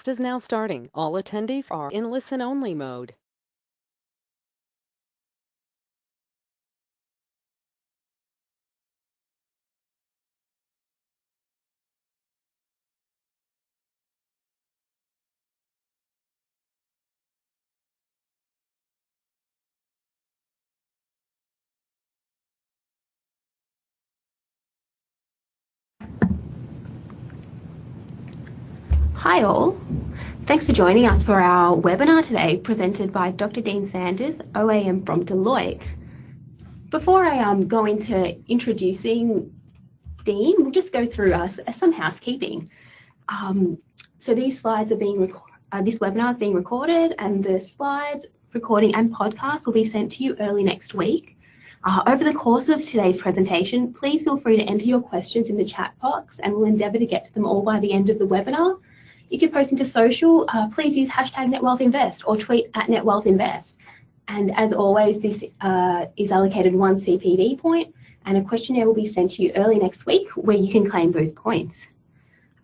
broadcast is now starting. All attendees are in listen-only mode. Hi all, thanks for joining us for our webinar today presented by Dr. Deen Sanders OAM from Deloitte. Before I go into introducing Dean, we'll just go through some housekeeping. So these slides are this webinar is being recorded, and the slides, recording and podcast will be sent to you early next week. Over the course of today's presentation, please feel free to enter your questions in the chat box and we'll endeavour to get to them all by the end of the webinar. You can post into social, please use hashtag NetwealthInvest or tweet at NetwealthInvest. And as always, this is allocated 1 CPD point, and a questionnaire will be sent to you early next week where you can claim those points.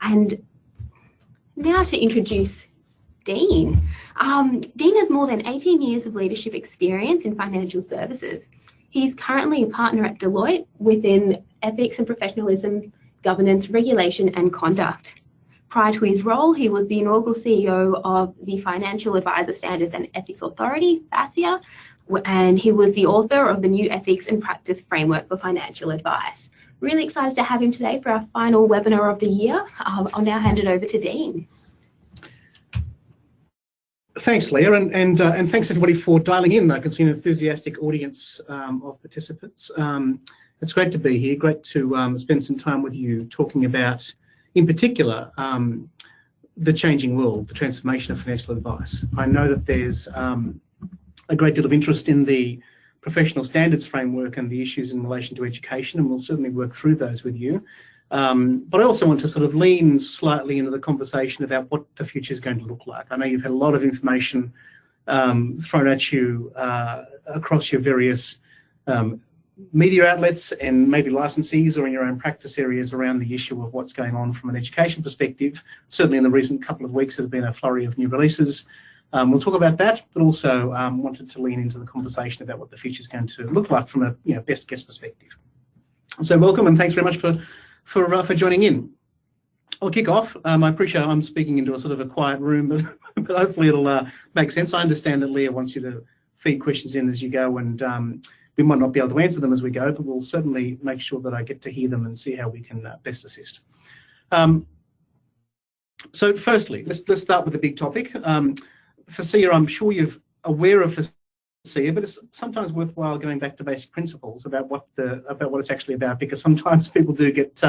And now to introduce Dean. Dean has more than 18 years of leadership experience in financial services. He's currently a partner at Deloitte within ethics and professionalism, governance, regulation and conduct. Prior to his role, he was the inaugural CEO of the Financial Advisor Standards and Ethics Authority, FASEA, and he was the author of the new Ethics and Practice Framework for Financial Advice. Really excited to have him today for our final webinar of the year. I'll now hand it over to Dean. Thanks, Leah, and thanks everybody for dialing in. I can see an enthusiastic audience of participants. It's great to be here, great to spend some time with you talking about, in particular, the changing world, the transformation of financial advice. I know that there's a great deal of interest in the professional standards framework and the issues in relation to education, and we'll certainly work through those with you. But I also want to sort of lean slightly into the conversation about what the future is going to look like. I know you've had a lot of information thrown at you across your various media outlets and maybe licensees or in your own practice areas around the issue of what's going on from an education perspective. Certainly in the recent couple of weeks there's been a flurry of new releases. We'll talk about that, but also wanted to lean into the conversation about what the future is going to look like from a best guess perspective. So welcome and thanks very much for joining in. I'll kick off. I appreciate I'm speaking into a sort of a quiet room, but hopefully it'll make sense. I understand that Leah wants you to feed questions in as you go, and we might not be able to answer them as we go, but we'll certainly make sure that I get to hear them and see how we can best assist. So firstly, let's start with the big topic. FASEA, I'm sure you're aware of FASEA, but it's sometimes worthwhile going back to basic principles about what it's actually about, because sometimes people do get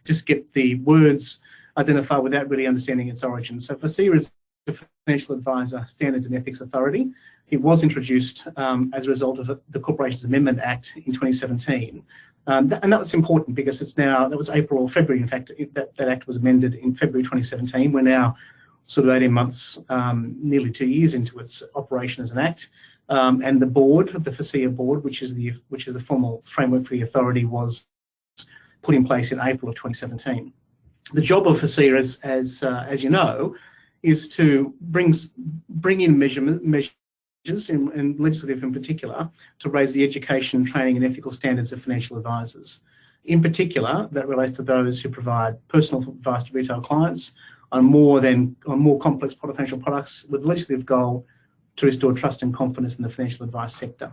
just get the words identified without really understanding its origin. So FASEA is the Financial Advisor Standards and Ethics Authority. It was introduced as a result of the Corporations Amendment Act in 2017. And that was important because it's now, that was April or February, in fact, that act was amended in February 2017. We're now sort of 18 months, nearly 2 years into its operation as an act. And the board, the FASEA board, which is the formal framework for the authority, was put in place in April of 2017. The job of FASEA, as you know, is to bring in measures and legislative in particular to raise the education, training and ethical standards of financial advisors. In particular, that relates to those who provide personal advice to retail clients on more complex financial products, with the legislative goal to restore trust and confidence in the financial advice sector.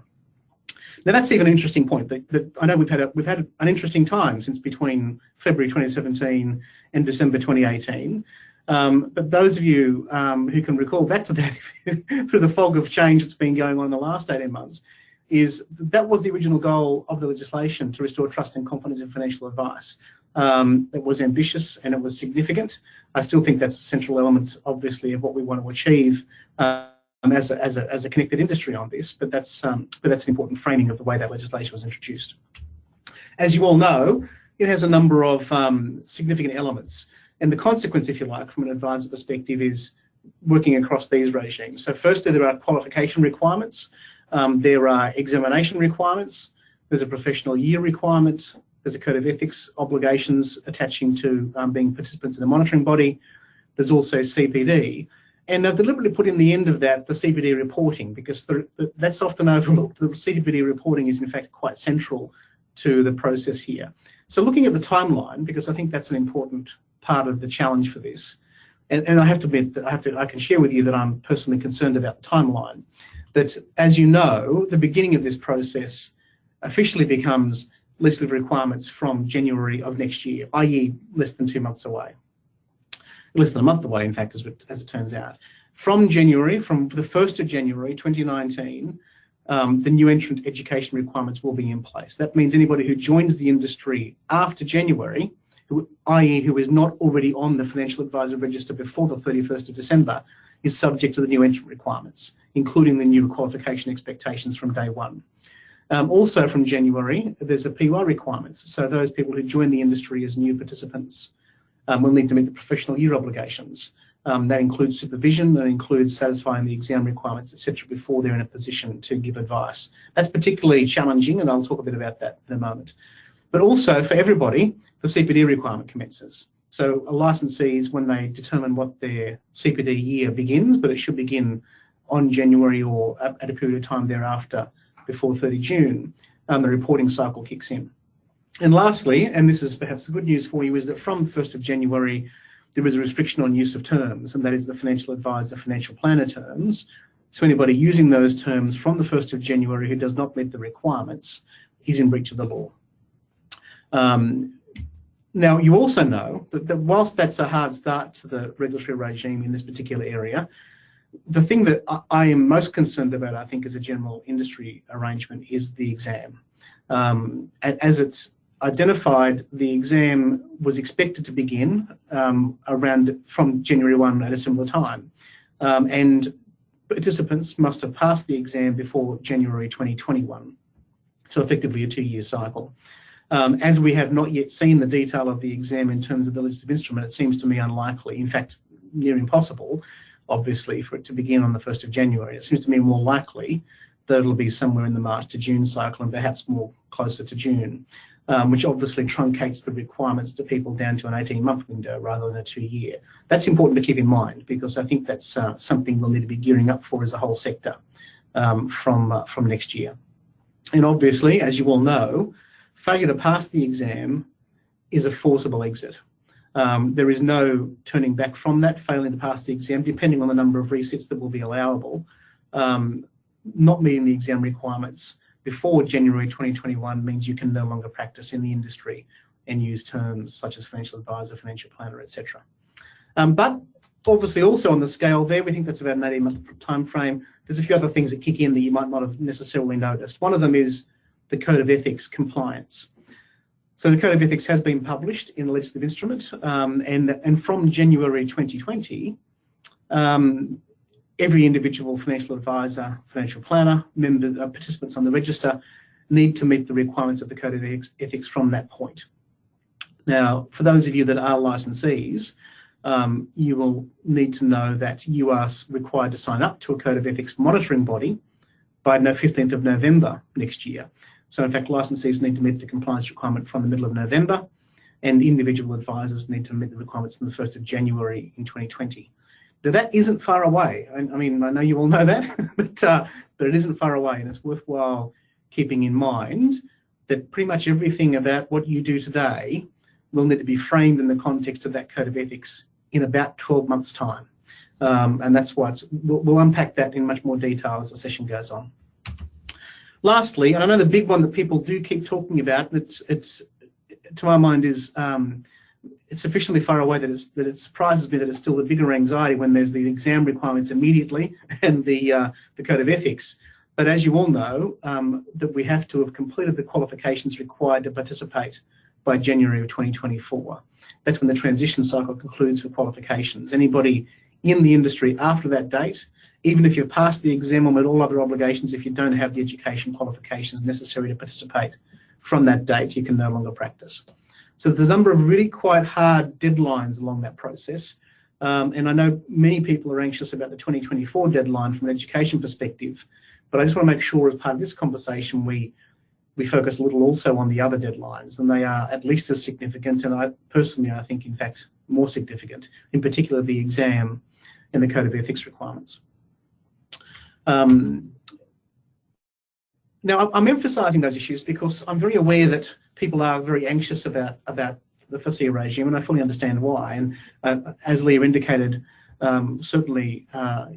Now that's even an interesting point. That I know we've had an interesting time since between February 2017 and December 2018. But those of you who can recall back to that through the fog of change that's been going on in the last 18 months, that was the original goal of the legislation, to restore trust and confidence in financial advice. It was ambitious and it was significant. I still think that's a central element, obviously, of what we want to achieve as a connected industry on this. But that's an important framing of the way that legislation was introduced. As you all know, it has a number of significant elements. And the consequence, if you like, from an advisor perspective is working across these regimes. So firstly, there are qualification requirements. There are examination requirements. There's a professional year requirement. There's a code of ethics obligations attaching to being participants in a monitoring body. There's also CPD. And I've deliberately put in the end of that the CPD reporting, because that's often overlooked. The CPD reporting is in fact quite central to the process here. So looking at the timeline, because I think that's an important part of the challenge for this, and I have to admit that I can share with you that I'm personally concerned about the timeline. That, as you know, the beginning of this process officially becomes legislative requirements from January of next year, i.e. less than 2 months away. Less than a month away, in fact, as it turns out. From the 1st of January 2019, the new entrant education requirements will be in place. That means anybody who joins the industry after January, i.e. who is not already on the financial advisor register before the 31st of December, is subject to the new entrant requirements, including the new qualification expectations from day one. Also from January, there's a PY requirements. So those people who join the industry as new participants will need to meet the professional year obligations. That includes supervision, that includes satisfying the exam requirements, etc., before they're in a position to give advice. That's particularly challenging, and I'll talk a bit about that in a moment. But also for everybody, the CPD requirement commences. So licensees, when they determine what their CPD year begins, but it should begin on January or at a period of time thereafter, before 30 June, the reporting cycle kicks in. And lastly, and this is perhaps the good news for you, is that from 1st of January, there is a restriction on use of terms, and that is the financial advisor, financial planner terms. So anybody using those terms from the 1st of January who does not meet the requirements is in breach of the law. Now, you also know that whilst that's a hard start to the regulatory regime in this particular area, the thing that I am most concerned about, I think, as a general industry arrangement is the exam. As it's identified, the exam was expected to begin from January 1 at a similar time. And participants must have passed the exam before January 2021. So effectively a 2-year cycle. As we have not yet seen the detail of the exam in terms of the list of instrument, it seems to me unlikely, in fact, near impossible, obviously, for it to begin on the 1st of January. It seems to me more likely that it'll be somewhere in the March to June cycle, and perhaps more closer to June, which obviously truncates the requirements to people down to an 18-month window rather than a 2-year. That's important to keep in mind, because I think that's something we'll need to be gearing up for as a whole sector from next year. And obviously, as you all know, failure to pass the exam is a forcible exit. There is no turning back from that. Failing to pass the exam, depending on the number of resets that will be allowable, not meeting the exam requirements before January 2021 means you can no longer practice in the industry and use terms such as financial advisor, financial planner, etc. But obviously also on the scale there, we think that's about an 18-month time frame. There's a few other things that kick in that you might not have necessarily noticed. One of them is the Code of Ethics compliance. So the Code of Ethics has been published in a legislative instrument, and from January 2020, every individual financial advisor, financial planner, participants on the register need to meet the requirements of the Code of Ethics from that point. Now, for those of you that are licensees, you will need to know that you are required to sign up to a Code of Ethics monitoring body by 15th of November next year. So in fact, licensees need to meet the compliance requirement from the middle of November, and individual advisors need to meet the requirements on the 1st of January in 2020. Now that isn't far away. I mean, I know you all know that, but it isn't far away, and it's worthwhile keeping in mind that pretty much everything about what you do today will need to be framed in the context of that Code of Ethics in about 12 months' time. And that's why we'll unpack that in much more detail as the session goes on. Lastly, and I know the big one that people do keep talking about, it's to my mind is it's sufficiently far away that it surprises me that it's still the bigger anxiety when there's the exam requirements immediately and the Code of Ethics. But as you all know, that we have to have completed the qualifications required to participate by January of 2024. That's when the transition cycle concludes for qualifications. Anybody in the industry after that date, even if you've passed the exam or met all other obligations, if you don't have the education qualifications necessary to participate from that date, you can no longer practice. So there's a number of really quite hard deadlines along that process. And I know many people are anxious about the 2024 deadline from an education perspective, but I just want to make sure as part of this conversation we we focus a little also on the other deadlines, and they are at least as significant, and I think, in fact, more significant, in particular the exam and the code of ethics requirements. Now, I'm emphasising those issues because I'm very aware that people are very anxious about the FASEA regime, and I fully understand why. And as Leah indicated, certainly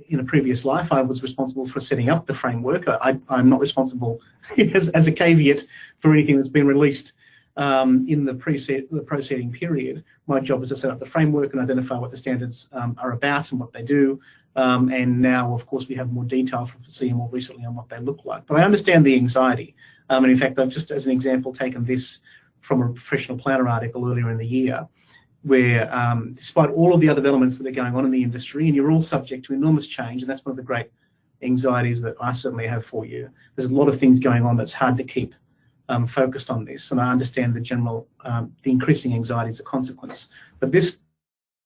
in a previous life, I was responsible for setting up the framework. I'm not responsible as a caveat for anything that's been released in the preceding period. My job is to set up the framework and identify what the standards are about and what they do. And now, of course, we have more detail from FASEA more recently on what they look like. But I understand the anxiety. And in fact, I've just, as an example, taken this from a professional planner article earlier in the year, where despite all of the other elements that are going on in the industry, and you're all subject to enormous change, and that's one of the great anxieties that I certainly have for you. There's a lot of things going on that's hard to keep focused on this, and I understand the general, the increasing anxiety as a consequence. But this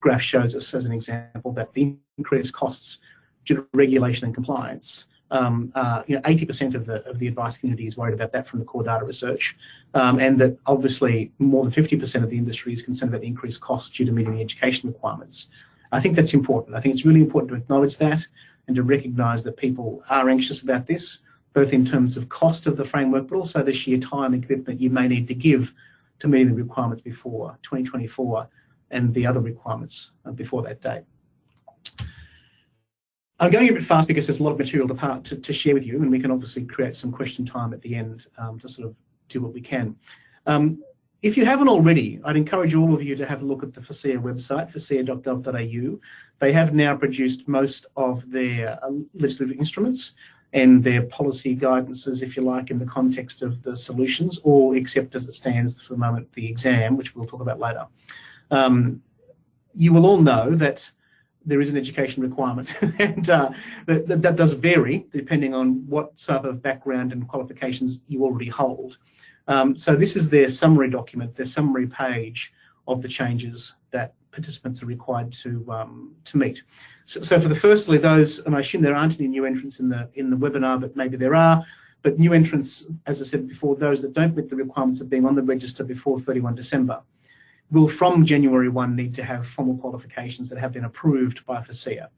graph shows us, as an example, that the increased costs due to regulation and compliance, 80% of the advice community is worried about that from the core data research, and that obviously more than 50% of the industry is concerned about the increased costs due to meeting the education requirements. I think that's important. I think it's really important to acknowledge that and to recognise that people are anxious about this, both in terms of cost of the framework, but also the sheer time and commitment you may need to give to meeting the requirements before 2024 and the other requirements before that date. I'm going a bit fast because there's a lot of material to share with you, and we can obviously create some question time at the end to sort of do what we can. If you haven't already, I'd encourage all of you to have a look at the FASEA website, fasea.gov.au. They have now produced most of their legislative instruments and their policy guidances, if you like, in the context of the solutions, all except as it stands for the moment, the exam, which we'll talk about later. You will all know that there is an education requirement, and that does vary depending on what type of background and qualifications you already hold. So this is their summary document, their summary page of the changes that participants are required to meet. So for the firstly, those, and I assume there aren't any new entrants in the webinar, but maybe there are, but new entrants, as I said before, those that don't meet the requirements of being on the register before 31 December, will from January 1 need to have formal qualifications that have been approved by FASEA,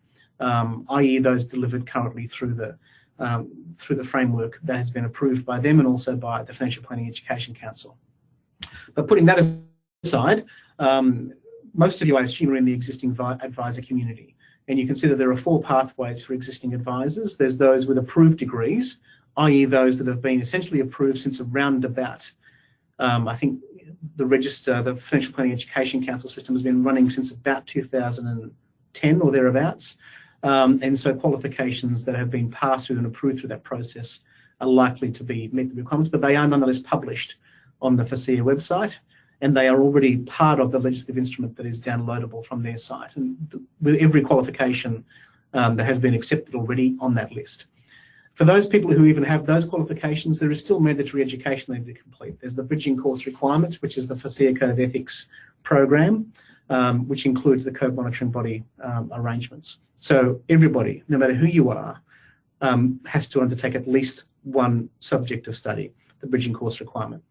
i.e. those delivered currently through the framework that has been approved by them and also by the Financial Planning Education Council. But putting that aside, most of you, I assume, are in the existing advisor community, and you can see that there are 4 pathways for existing advisors. There's those with approved degrees, i.e. those that have been essentially approved since around about, I think, the register, the Financial Planning Education Council system has been running since about 2010 or thereabouts. And so qualifications that have been passed through and approved through that process are likely to meet the requirements, but they are nonetheless published on the FASEA website, and they are already part of the legislative instrument that is downloadable from their site, and with every qualification that has been accepted already on that list. For those people who even have those qualifications, there is still mandatory education they need to complete. There's the bridging course requirement, which is the FASEA Code of Ethics program, which includes the code monitoring body arrangements. So everybody, no matter who you are, has to undertake at least one subject of study, the bridging course requirement.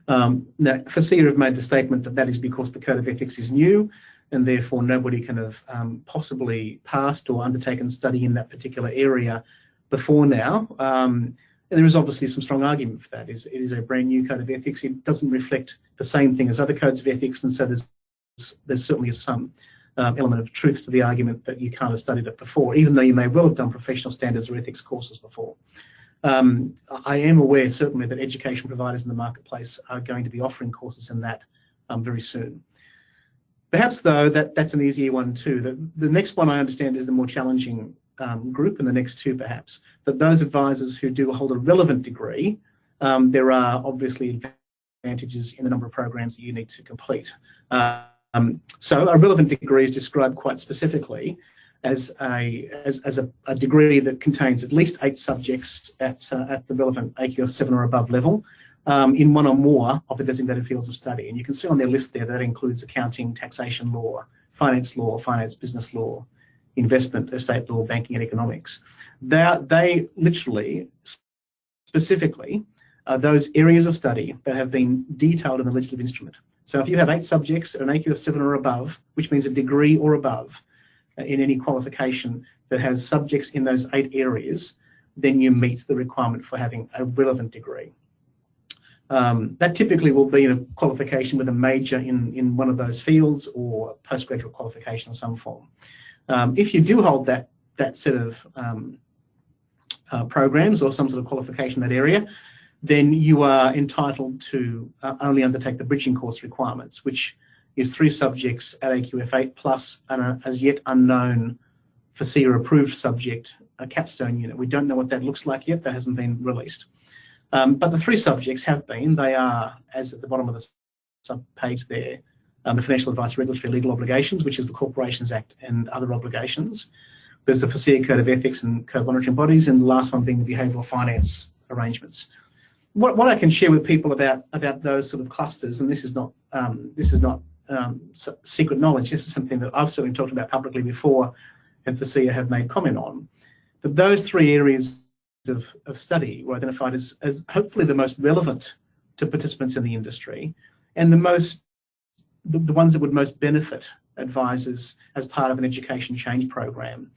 Now, FASEA have made the statement that that is because the Code of Ethics is new, and therefore nobody can have possibly passed or undertaken study in that particular area before now. And there is obviously some strong argument for that. It is a brand new Code of Ethics. It doesn't reflect the same thing as other codes of ethics, and so there's certainly some element of truth to the argument that you can't have studied it before, even though you may well have done professional standards or ethics courses before. I am aware certainly that education providers in the marketplace are going to be offering courses in that very soon. Perhaps though that's an easier one too. The next one I understand is the more challenging group, and the next 2 perhaps, that those advisors who do hold a relevant degree, there are obviously advantages in the number of programs that you need to complete. So a relevant degree is described quite specifically as a degree that contains at least 8 subjects at the relevant AQF 7 or above level in one or more of the designated fields of study. And you can see on their list there that includes accounting, taxation law, finance, business law, investment, estate law, banking and economics. They literally, specifically, are those areas of study that have been detailed in the legislative instrument. So if you have 8 subjects at an AQ of 7 or above, which means a degree or above in any qualification that has subjects in those 8 areas, then you meet the requirement for having a relevant degree. That typically will be a qualification with a major in one of those fields or a postgraduate qualification of some form. If you do hold that set of programs or some sort of qualification in that area, then you are entitled to only undertake the bridging course requirements, which is 3 subjects at AQF8 plus an as yet unknown FASEA approved subject, a capstone unit. We don't know what that looks like yet, that hasn't been released. But the 3 subjects have been, they are, as at the bottom of the sub-page there, the Financial Advice Regulatory Legal Obligations, which is the Corporations Act and other obligations. There's the FASEA Code of Ethics and Code of Monitoring Bodies, and the last one being the Behavioural Finance Arrangements. What I can share with people about those sort of clusters, and this is not secret knowledge, this is something that I've certainly talked about publicly before, and FASEA have made comment on, that those 3 areas of study were identified as hopefully the most relevant to participants in the industry, and the ones that would most benefit advisors as part of an education change program.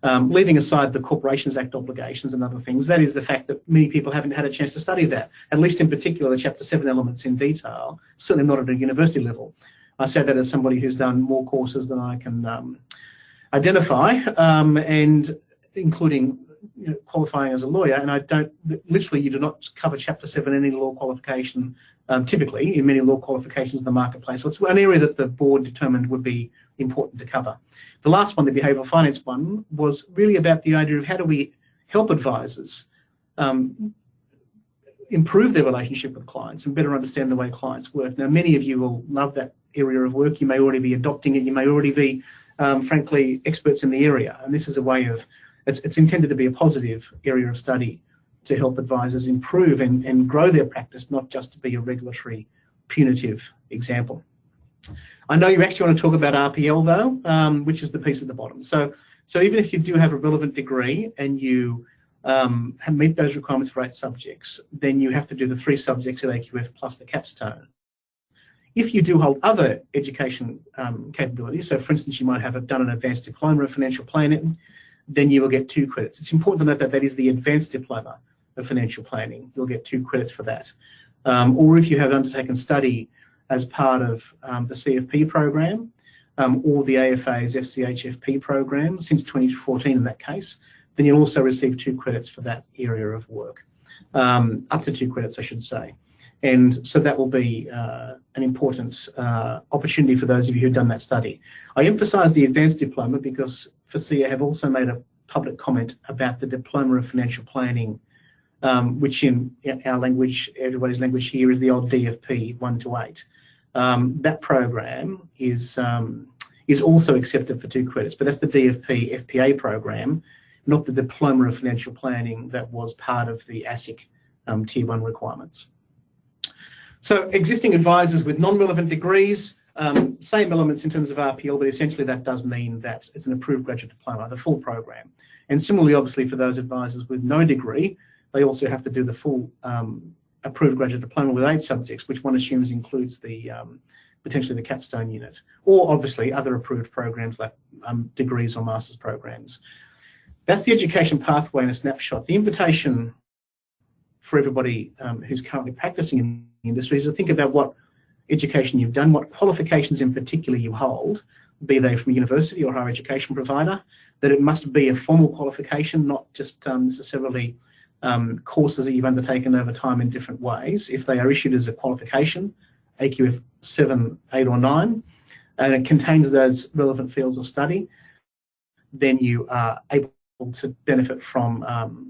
Leaving aside the Corporations Act obligations and other things, that is the fact that many people haven't had a chance to study that, at least in particular the Chapter 7 elements in detail, certainly not at a university level. I say that as somebody who's done more courses than I can identify, and including qualifying as a lawyer, and literally you do not cover Chapter 7 in any law qualification, typically in many law qualifications in the marketplace. So it's an area that the board determined would be important to cover. The last one, the behavioural finance one, was really about the idea of how do we help advisors improve their relationship with clients and better understand the way clients work. Now, many of you will love that area of work. You may already be adopting it. You may already be, frankly, experts in the area. And this is a way of, it's intended to be a positive area of study to help advisors improve and grow their practice, not just to be a regulatory punitive example. I know you actually want to talk about RPL though, which is the piece at the bottom. So even if you do have a relevant degree and you meet those requirements for 8 subjects, then you have to do the 3 subjects at AQF plus the capstone. If you do hold other education capabilities, so for instance, you might have done an advanced diploma of financial planning, then you will get 2 credits. It's important to note that that is the advanced diploma of financial planning. You'll get 2 credits for that. Or if you have undertaken study as part of the CFP program or the AFA's FCHFP program since 2014 in that case, then you'll also receive 2 credits for that area of work, up to 2 credits, I should say. And so that will be an important opportunity for those of you who've done that study. I emphasise the advanced diploma because FASEA have also made a public comment about the Diploma of Financial Planning, which in our language, everybody's language here, is the old DFP 1 to 8. That program is also accepted for 2 credits, but that's the DFP FPA program, not the Diploma of Financial Planning that was part of the ASIC Tier 1 requirements. So existing advisors with non-relevant degrees, same elements in terms of RPL, but essentially that does mean that it's an approved graduate diploma, the full program. And similarly, obviously, for those advisors with no degree, they also have to do the full approved graduate diploma with 8 subjects, which one assumes includes the potentially the capstone unit, or obviously other approved programs like degrees or master's programs. That's the education pathway in a snapshot. The invitation for everybody who's currently practicing in the industry is to think about what education you've done, what qualifications in particular you hold, be they from a university or higher education provider, that it must be a formal qualification, not just necessarily courses that you've undertaken over time in different ways. If they are issued as a qualification, AQF 7, 8 or 9, and it contains those relevant fields of study, then you are able to benefit from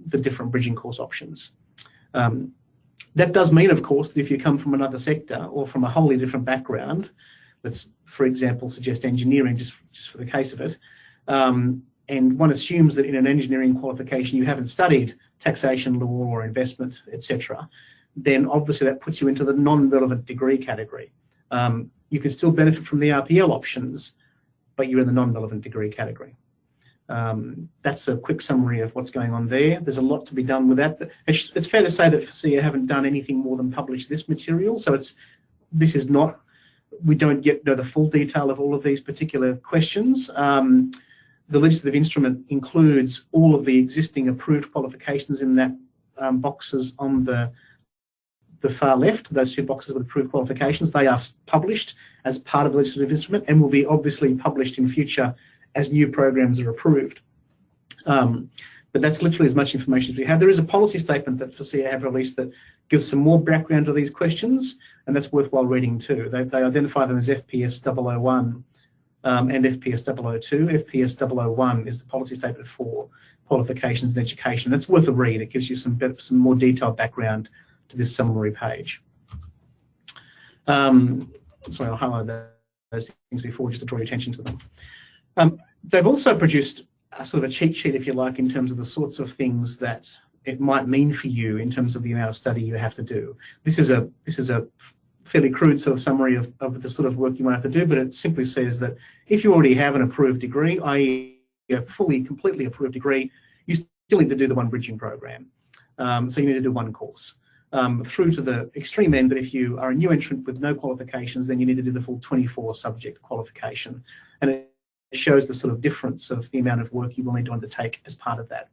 the different bridging course options. That does mean, of course, that if you come from another sector or from a wholly different background, let's, for example, suggest engineering, just for the case of it, and one assumes that in an engineering qualification you haven't studied taxation law or investment, etc., then obviously that puts you into the non-relevant degree category. You can still benefit from the RPL options, but you're in the non-relevant degree category. That's a quick summary of what's going on there. There's a lot to be done with that. It's fair to say that FASEA haven't done anything more than publish this material, so we don't yet know the full detail of all of these particular questions. The legislative instrument includes all of the existing approved qualifications in that boxes on the far left, those two boxes with approved qualifications. They are published as part of the legislative instrument and will be obviously published in future as new programs are approved. But that's literally as much information as we have. There is a policy statement that FASEA have released that gives some more background to these questions, and that's worthwhile reading too. They identify them as FPS 001 and FPS 002. FPS 001 is the policy statement for qualifications in education. It's worth a read. It gives you some more detailed background to this summary page. Sorry, I'll highlight those things before just to draw your attention to them. They've also produced a sort of a cheat sheet, if you like, in terms of the sorts of things that it might mean for you in terms of the amount of study you have to do. This is a fairly crude sort of summary of the sort of work you might have to do, but it simply says that if you already have an approved degree, i.e. a completely approved degree, you still need to do the one bridging program. So you need to do one course. Through to the extreme end, that if you are a new entrant with no qualifications, then you need to do the full 24 subject qualification. And it shows the sort of difference of the amount of work you will need to undertake as part of that.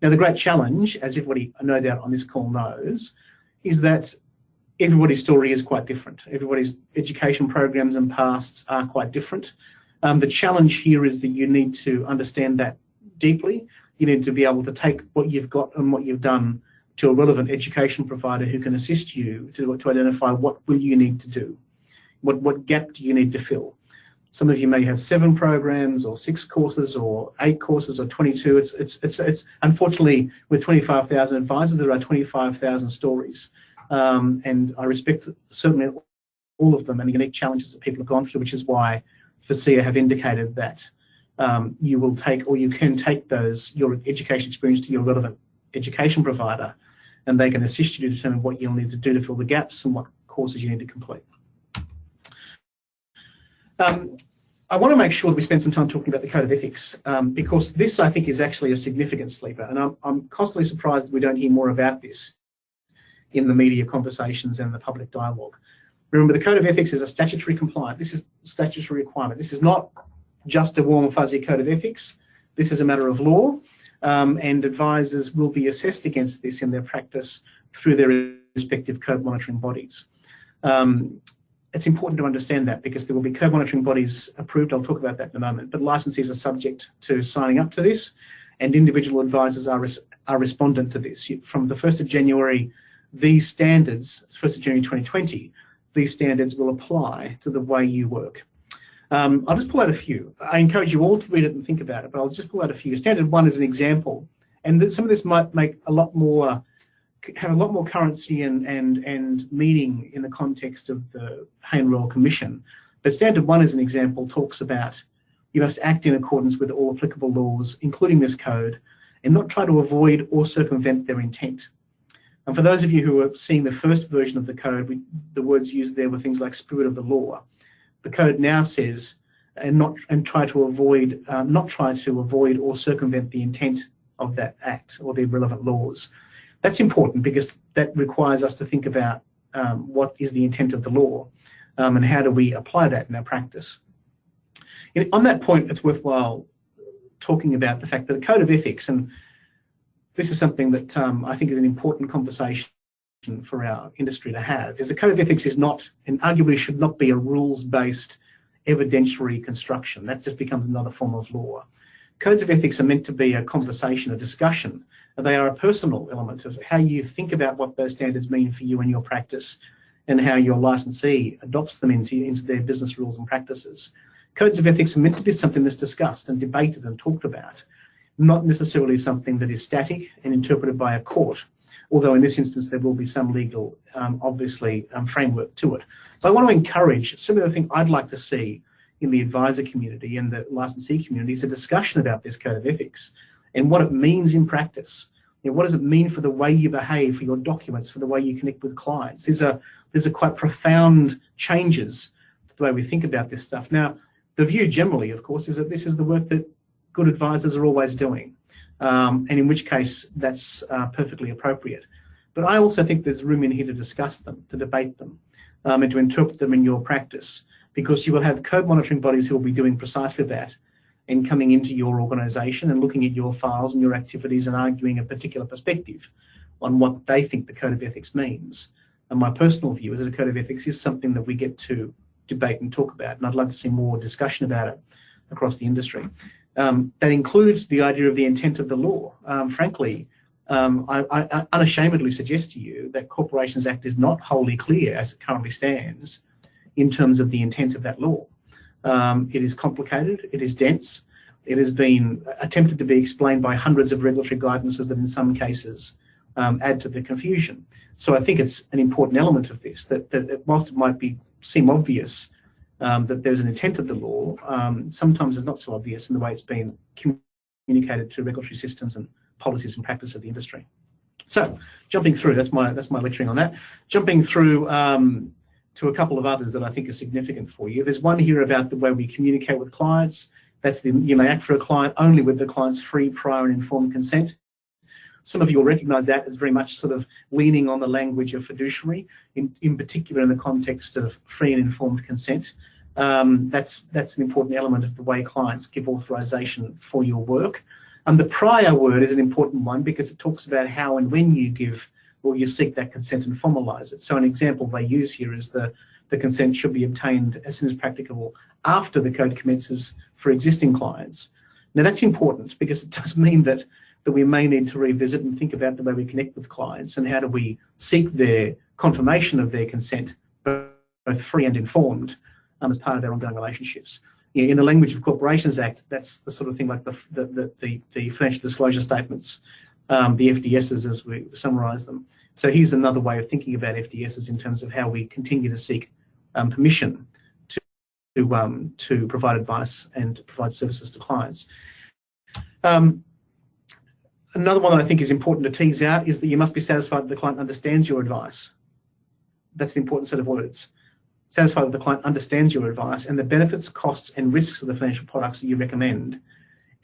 Now, the great challenge, as everybody no doubt on this call knows, is that everybody's story is quite different. Everybody's education programs and pasts are quite different. The challenge here is that you need to understand that deeply. You need to be able to take what you've got and what you've done to a relevant education provider who can assist you to identify what will you need to do. What gap do you need to fill? Some of you may have 7 programs or 6 courses or 8 courses or 22. It's unfortunately, with 25,000 advisors, there are 25,000 stories. And I respect certainly all of them and the unique challenges that people have gone through, which is why FASEA have indicated that you will take, or you can take your education experience to your relevant education provider, and they can assist you to determine what you'll need to do to fill the gaps and what courses you need to complete. I want to make sure that we spend some time talking about the Code of Ethics, because this, I think, is actually a significant sleeper, and I'm constantly surprised that we don't hear more about this in the media conversations and the public dialogue. Remember, the Code of Ethics is a statutory compliant. This is a statutory requirement. This is not just a warm and fuzzy Code of Ethics. This is a matter of law, and advisors will be assessed against this in their practice through their respective code monitoring bodies. It's important to understand that because there will be code monitoring bodies approved. I'll talk about that in a moment. But licensees are subject to signing up to this, and individual advisors are respondent to this. From the 1st of January, these standards, 1st of January 2020, these standards will apply to the way you work. I'll just pull out a few. I encourage you all to read it and think about it, but I'll just pull out a few. Standard 1 is an example, and some of this might make have a lot more currency and meaning in the context of the Hayne Royal Commission. But Standard 1 as an example talks about you must act in accordance with all applicable laws, including this code, and not try to avoid or circumvent their intent. And for those of you who are seeing the first version of the code, the words used there were things like spirit of the law. The code now says, not try to avoid or circumvent the intent of that act or the relevant laws. That's important because that requires us to think about what is the intent of the law and how do we apply that in our practice. On that point, it's worthwhile talking about the fact that a code of ethics, and this is something that I think is an important conversation for our industry to have, is a code of ethics is not, and arguably should not be, a rules-based evidentiary construction. That just becomes another form of law. Codes of ethics are meant to be a conversation, a discussion, and they are a personal element of how you think about what those standards mean for you and your practice and how your licensee adopts them into their business rules and practices. Codes of ethics are meant to be something that's discussed and debated and talked about, not necessarily something that is static and interpreted by a court, although in this instance there will be some legal, framework to it. But I want to encourage, some of the thing I'd like to see in the advisor community and the licensee community is a discussion about this code of ethics and what it means in practice. What does it mean for the way you behave, for your documents, for the way you connect with clients? These are quite profound changes to the way we think about this stuff. Now, the view generally, of course, is that this is the work that good advisors are always doing, and in which case that's perfectly appropriate. But I also think there's room in here to discuss them, to debate them, and to interpret them in your practice, because you will have code monitoring bodies who will be doing precisely that, and coming into your organisation and looking at your files and your activities and arguing a particular perspective on what they think the code of ethics means. And my personal view is that a code of ethics is something that we get to debate and talk about, and I'd love to see more discussion about it across the industry. That includes the idea of the intent of the law. Frankly, I unashamedly suggest to you that Corporations Act is not wholly clear as it currently stands in terms of the intent of that law. It is complicated, it is dense, it has been attempted to be explained by hundreds of regulatory guidances that in some cases add to the confusion. So I think it's an important element of this, that whilst it might seem obvious that there's an intent of the law, sometimes it's not so obvious in the way it's been communicated through regulatory systems and policies and practice of the industry. So jumping through, that's my lecturing on that. Jumping through to a couple of others that I think are significant for you. There's one here about the way we communicate with clients. That's you may act for a client only with the client's free, prior and informed consent. Some of you will recognise that as very much sort of leaning on the language of fiduciary, in particular in the context of free and informed consent. That's an important element of the way clients give authorisation for your work. And the prior word is an important one because it talks about how and when you give or you seek that consent and formalise it. So an example they use here is the consent should be obtained as soon as practicable after the code commences for existing clients. Now that's important because it does mean that we may need to revisit and think about the way we connect with clients and how do we seek their confirmation of their consent, both free and informed, as part of their ongoing relationships. In the language of Corporations Act, that's the sort of thing like the financial disclosure statements, the FDSs as we summarise them. So here's another way of thinking about FDSs in terms of how we continue to seek permission to provide advice and provide services to clients. Another one that I think is important to tease out is that you must be satisfied that the client understands your advice. That's an important set of words. Satisfied that the client understands your advice and the benefits, costs and risks of the financial products that you recommend,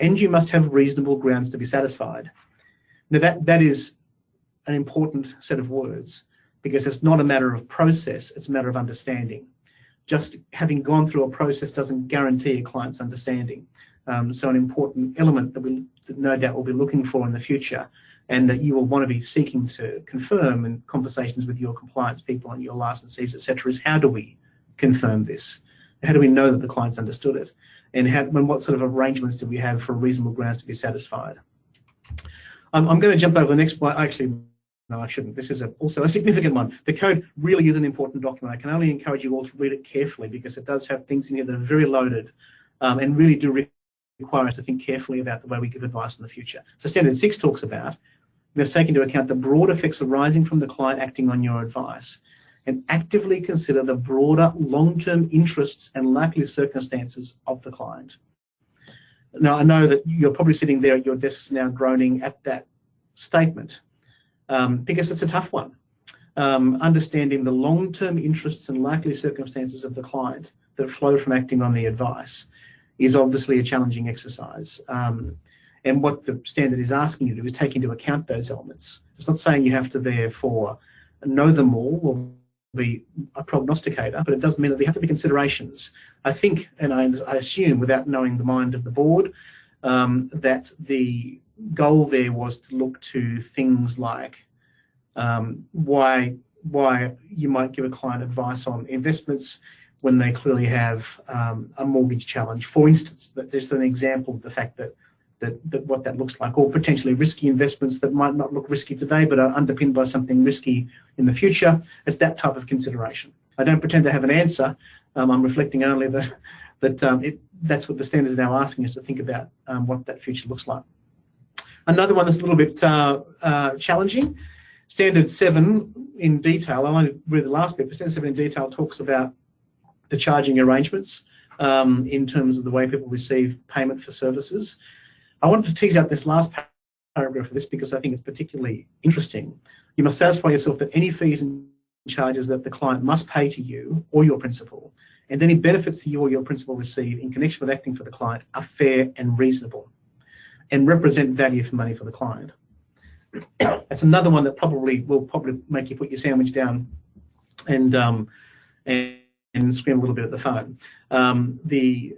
and you must have reasonable grounds to be satisfied. Now that is an important set of words because it's not a matter of process, it's a matter of understanding. Just having gone through a process doesn't guarantee a client's understanding. So an important element that no doubt we'll be looking for in the future and that you will want to be seeking to confirm in conversations with your compliance people and your licensees, etc., is how do we confirm this? How do we know that the client's understood it? And what sort of arrangements do we have for reasonable grounds to be satisfied? I'm going to jump over the next one. Actually, no, I shouldn't. This is also a significant one. The code really is an important document. I can only encourage you all to read it carefully because it does have things in here that are very loaded and really do require us to think carefully about the way we give advice in the future. So Standard 6 talks about, we must take into account the broad effects arising from the client acting on your advice and actively consider the broader long-term interests and likely circumstances of the client. Now, I know that you're probably sitting there at your desks now groaning at that statement because it's a tough one. Understanding the long-term interests and likely circumstances of the client that flow from acting on the advice is obviously a challenging exercise. And what the standard is asking you to do is take into account those elements. It's not saying you have to therefore know them all or be a prognosticator, but it does mean that there have to be considerations. I think, and I assume without knowing the mind of the board, that the goal there was to look to things like why you might give a client advice on investments when they clearly have a mortgage challenge. For instance, that there's an example of the fact that what that looks like, or potentially risky investments that might not look risky today but are underpinned by something risky in the future. It's that type of consideration. I don't pretend to have an answer. I'm reflecting only that's what the standard is now asking us to think about what that future looks like. Another one that's a little bit challenging, Standard 7 in detail, I'll only read the last bit, but Standard 7 in detail talks about the charging arrangements in terms of the way people receive payment for services. I wanted to tease out this last paragraph of this because I think it's particularly interesting. You must satisfy yourself that any fees and charges that the client must pay to you or your principal, and any benefits that you or your principal receive in connection with acting for the client, are fair and reasonable. and represent value for money for the client. That's another one that will make you put your sandwich down and scream a little bit at the phone. The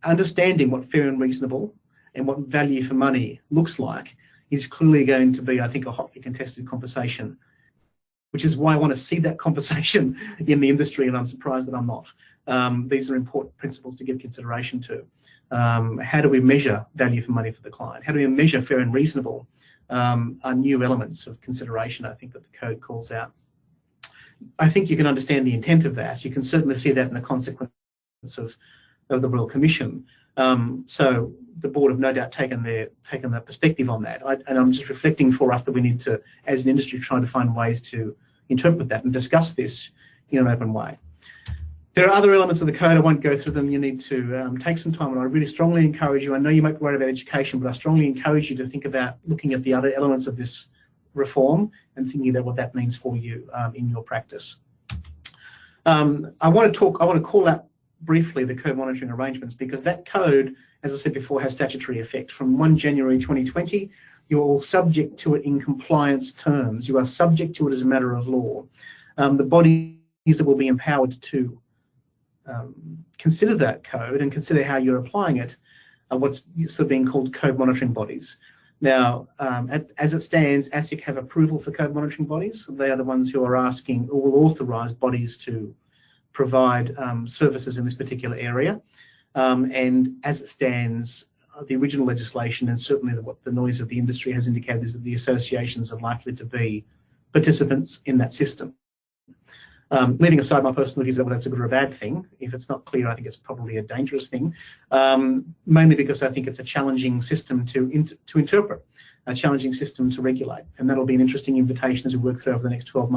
understanding what fair and reasonable and what value for money looks like is clearly going to be, I think, a hotly contested conversation, which is why I want to see that conversation in the industry, and I'm surprised that I'm not. These are important principles to give consideration to. How do we measure value for money for the client? How do we measure fair and reasonable? Are new elements of consideration, I think, that the code calls out. I think you can understand the intent of that. You can certainly see that in the consequence of the Royal Commission. So the board have no doubt taken their perspective on that. And I'm just reflecting for us that we need to, as an industry, try to find ways to interpret that and discuss this in an open way. There are other elements of the code. I won't go through them. You need to take some time, and I really strongly encourage you. I know you might be worried about education, but I strongly encourage you to think about looking at the other elements of this reform and thinking about what that means for you in your practice. I want to call out briefly the code monitoring arrangements, because that code, as I said before, has statutory effect. From 1 January 2020, you're all subject to it in compliance terms. You are subject to it as a matter of law. The bodies that will be empowered to consider that code and consider how you're applying it are what's sort of being called code monitoring bodies. Now, as it stands, ASIC have approval for code monitoring bodies. They are the ones who are asking or will authorise bodies to provide services in this particular area. And as it stands, the original legislation, and certainly what the noise of the industry has indicated, is that the associations are likely to be participants in that system. Leaving aside my personal views about whether that's a good or a bad thing, if it's not clear, I think it's probably a dangerous thing, mainly because I think it's a challenging system to interpret, a challenging system to regulate, and that'll be an interesting invitation as we work through over the next 12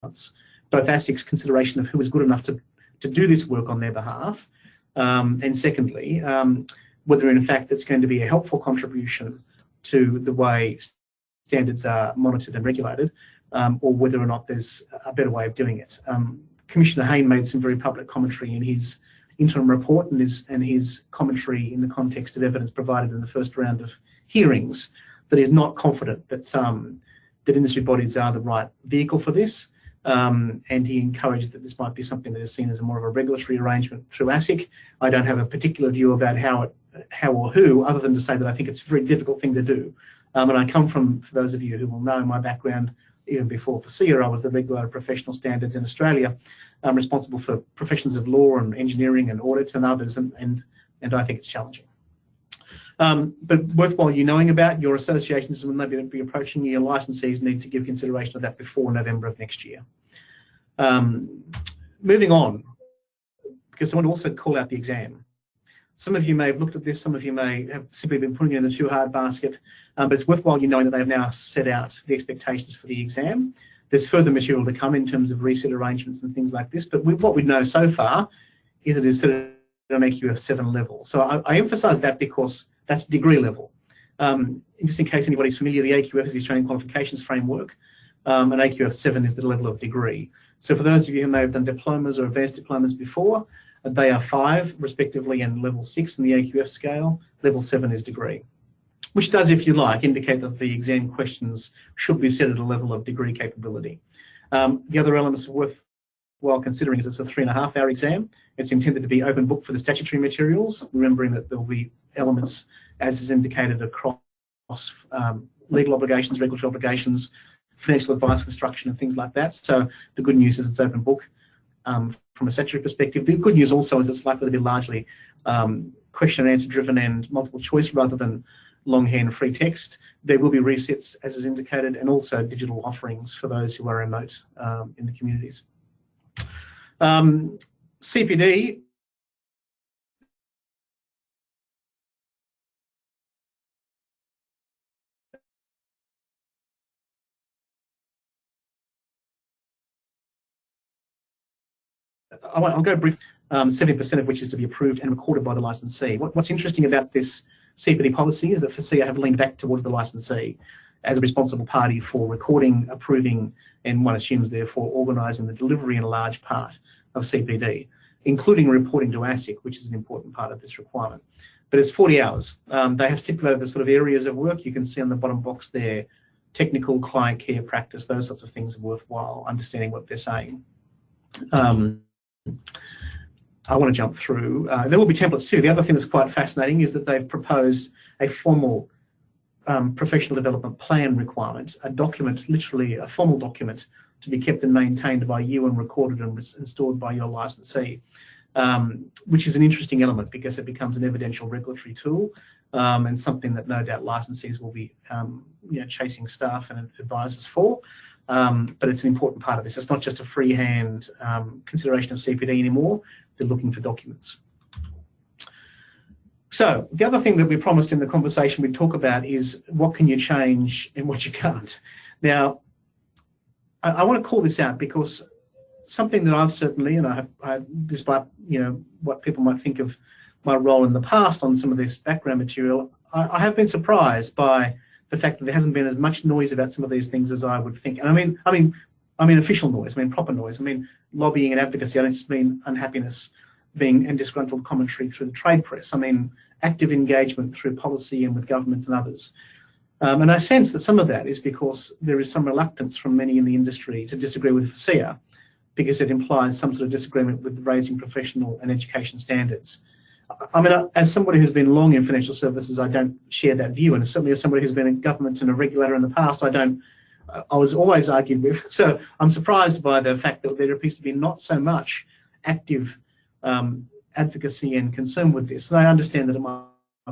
months. Both ASIC's consideration of who is good enough to do this work on their behalf, and secondly, whether in fact that's going to be a helpful contribution to the way standards are monitored and regulated, or whether or not there's a better way of doing it. Commissioner Hayne made some very public commentary in his interim report and his commentary in the context of evidence provided in the first round of hearings, that he's not confident that that industry bodies are the right vehicle for this, and he encouraged that this might be something that is seen as more of a regulatory arrangement through ASIC. I don't have a particular view about how or who, other than to say that I think it's a very difficult thing to do. And I come from, for those of you who will know my background, even before FASEA, I was the regulator of professional standards in Australia, responsible for professions of law and engineering and audits and others, and I think it's challenging. But worthwhile you knowing about. Your associations will maybe be approaching, your licensees need to give consideration of that before November of next year. Moving on, because I want to also call out the exam. Some of you may have looked at this, some of you may have simply been putting it in the too hard basket, but it's worthwhile you knowing that they've now set out the expectations for the exam. There's further material to come in terms of reset arrangements and things like this, but what we know so far is it is set at an AQF 7 level. So I emphasise that because that's degree level. Just in case anybody's familiar, the AQF is the Australian Qualifications Framework, and AQF 7 is the level of degree. So for those of you who may have done diplomas or advanced diplomas before, they are 5 respectively and level 6 in the AQF scale. Level 7 is degree, which does, if you like, indicate that the exam questions should be set at a level of degree capability. The other elements worthwhile considering is it's a 3.5-hour exam. It's intended to be open book for the statutory materials, remembering that there will be elements, as is indicated, across legal obligations, regulatory obligations, financial advice, construction, and things like that. So the good news is it's open book from a statutory perspective. The good news also is it's likely to be largely question and answer driven and multiple choice rather than longhand free text. There will be resets, as is indicated, and also digital offerings for those who are remote in the communities. CPD. I'll go brief. 70% of which is to be approved and recorded by the licensee. What's interesting about this CPD policy is that FASEA have leaned back towards the licensee as a responsible party for recording, approving, and one assumes therefore organising the delivery in a large part of CPD, including reporting to ASIC, which is an important part of this requirement. but it's 40 hours. They have stipulated the sort of areas of work. You can see on the bottom box there, technical, client care, practice, those sorts of things are worthwhile understanding what they're saying. I want to jump through. There will be templates too. The other thing that's quite fascinating is that they've proposed a formal professional development plan requirement, a document, literally a formal document, to be kept and maintained by you and recorded and stored by your licensee, which is an interesting element because it becomes an evidential regulatory tool and something that no doubt licensees will be chasing staff and advisors for. But it's an important part of this. It's not just a freehand consideration of CPD anymore. They're looking for documents. So the other thing that we promised in the conversation we'd talk about is what can you change and what you can't. Now, I want to call this out because something that I've certainly, and I despite what people might think of my role in the past on some of this background material, I have been surprised by the fact that there hasn't been as much noise about some of these things as I would think. And I mean official noise. I mean proper noise. I mean lobbying and advocacy. I don't just mean unhappiness and disgruntled commentary through the trade press. I mean active engagement through policy and with government and others. And I sense that some of that is because there is some reluctance from many in the industry to disagree with FASEA because it implies some sort of disagreement with raising professional and education standards. I mean, as somebody who's been long in financial services, I don't share that view, and certainly as somebody who's been in government and a regulator in the past, I was always argued with. So I'm surprised by the fact that there appears to be not so much active advocacy and concern with this. And I understand that it might